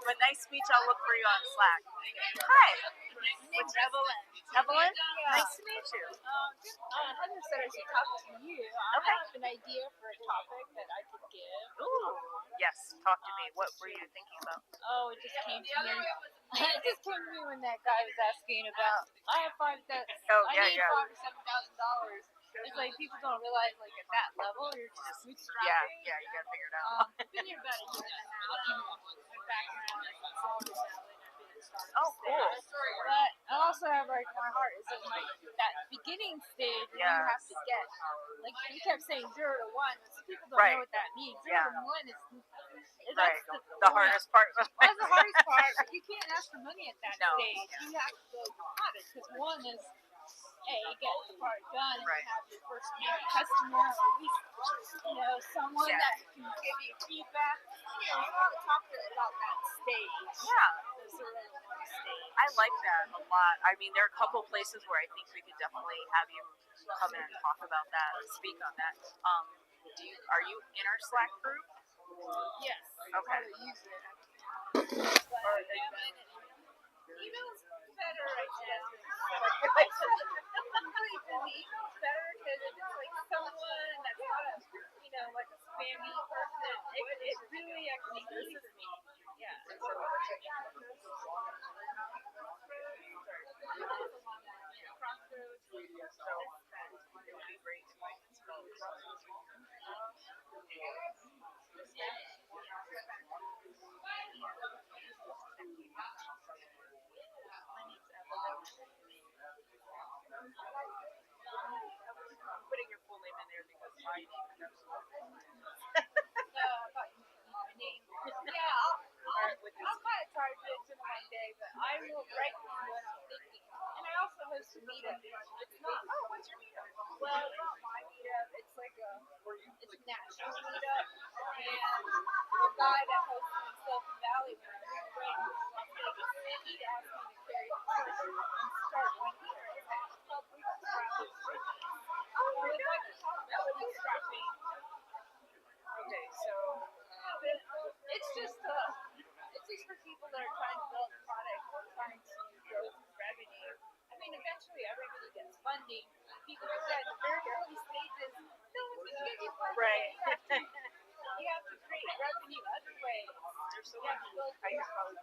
but nice to meet you. I'll look for you on Slack. Hi. What's Evelyn? Evelyn? Yeah. Nice to meet you. Heather said I should talk to you. I have an idea for a topic that I could give. Ooh, yes. Talk to me. What were you thinking about? Oh, it just came to me. It just came to me when that guy was asking about. I have I need $5,000 or $7,000. It's like people don't realize, like at that level, you're just bootstrapping. Yeah, you gotta figure it out. I've been here about a year and a half. My background is in Silicon Valley. Oh, cool. But I also have like my heart is in like that beginning stage where you have to get like you kept saying 0 to 1. So people don't know what that means. 0 to 1 is that's the hardest part. That's the hardest part. You can't ask for money at that stage. You have to go modest because 1 is get the part done and have your first customer or at least someone that can give you feedback. You want to talk about that stage. Yeah. The 0 to 1 stage. I like that a lot. I mean, there are a couple places where I think we could definitely have you come in and talk about that and speak on that. Are you in our Slack group? Yes. Okay. I use it. Email's better right now. I'm really busy. Email's better because it's like someone that's not like a spammy person. It really actually eases me. Yeah. Crossroads. So it would be great if I could spell Crossroads. I'm putting your full name in there because my name is No, I thought you meant my name. Yeah, I'll kind of try to do it in one day, but I will write down what I'm thinking. And I also host a meetup. It's not. Oh, what's your meetup? Well, it's not my meetup. It's like it's a national meetup, and the guy that hosts it in Silicon Valley when I moved away to Las Vegas, he asked me to carry the torch and start one here. It's called Bootstrapping. Oh, my God. Bootstrapping. Okay, so it's just for people that are trying to build a product or trying to grow some revenue. I mean, eventually everybody gets funding. People are at the very early stages. No one's going to give you funding. Right. You have to create revenue other ways. There's so much. I could probably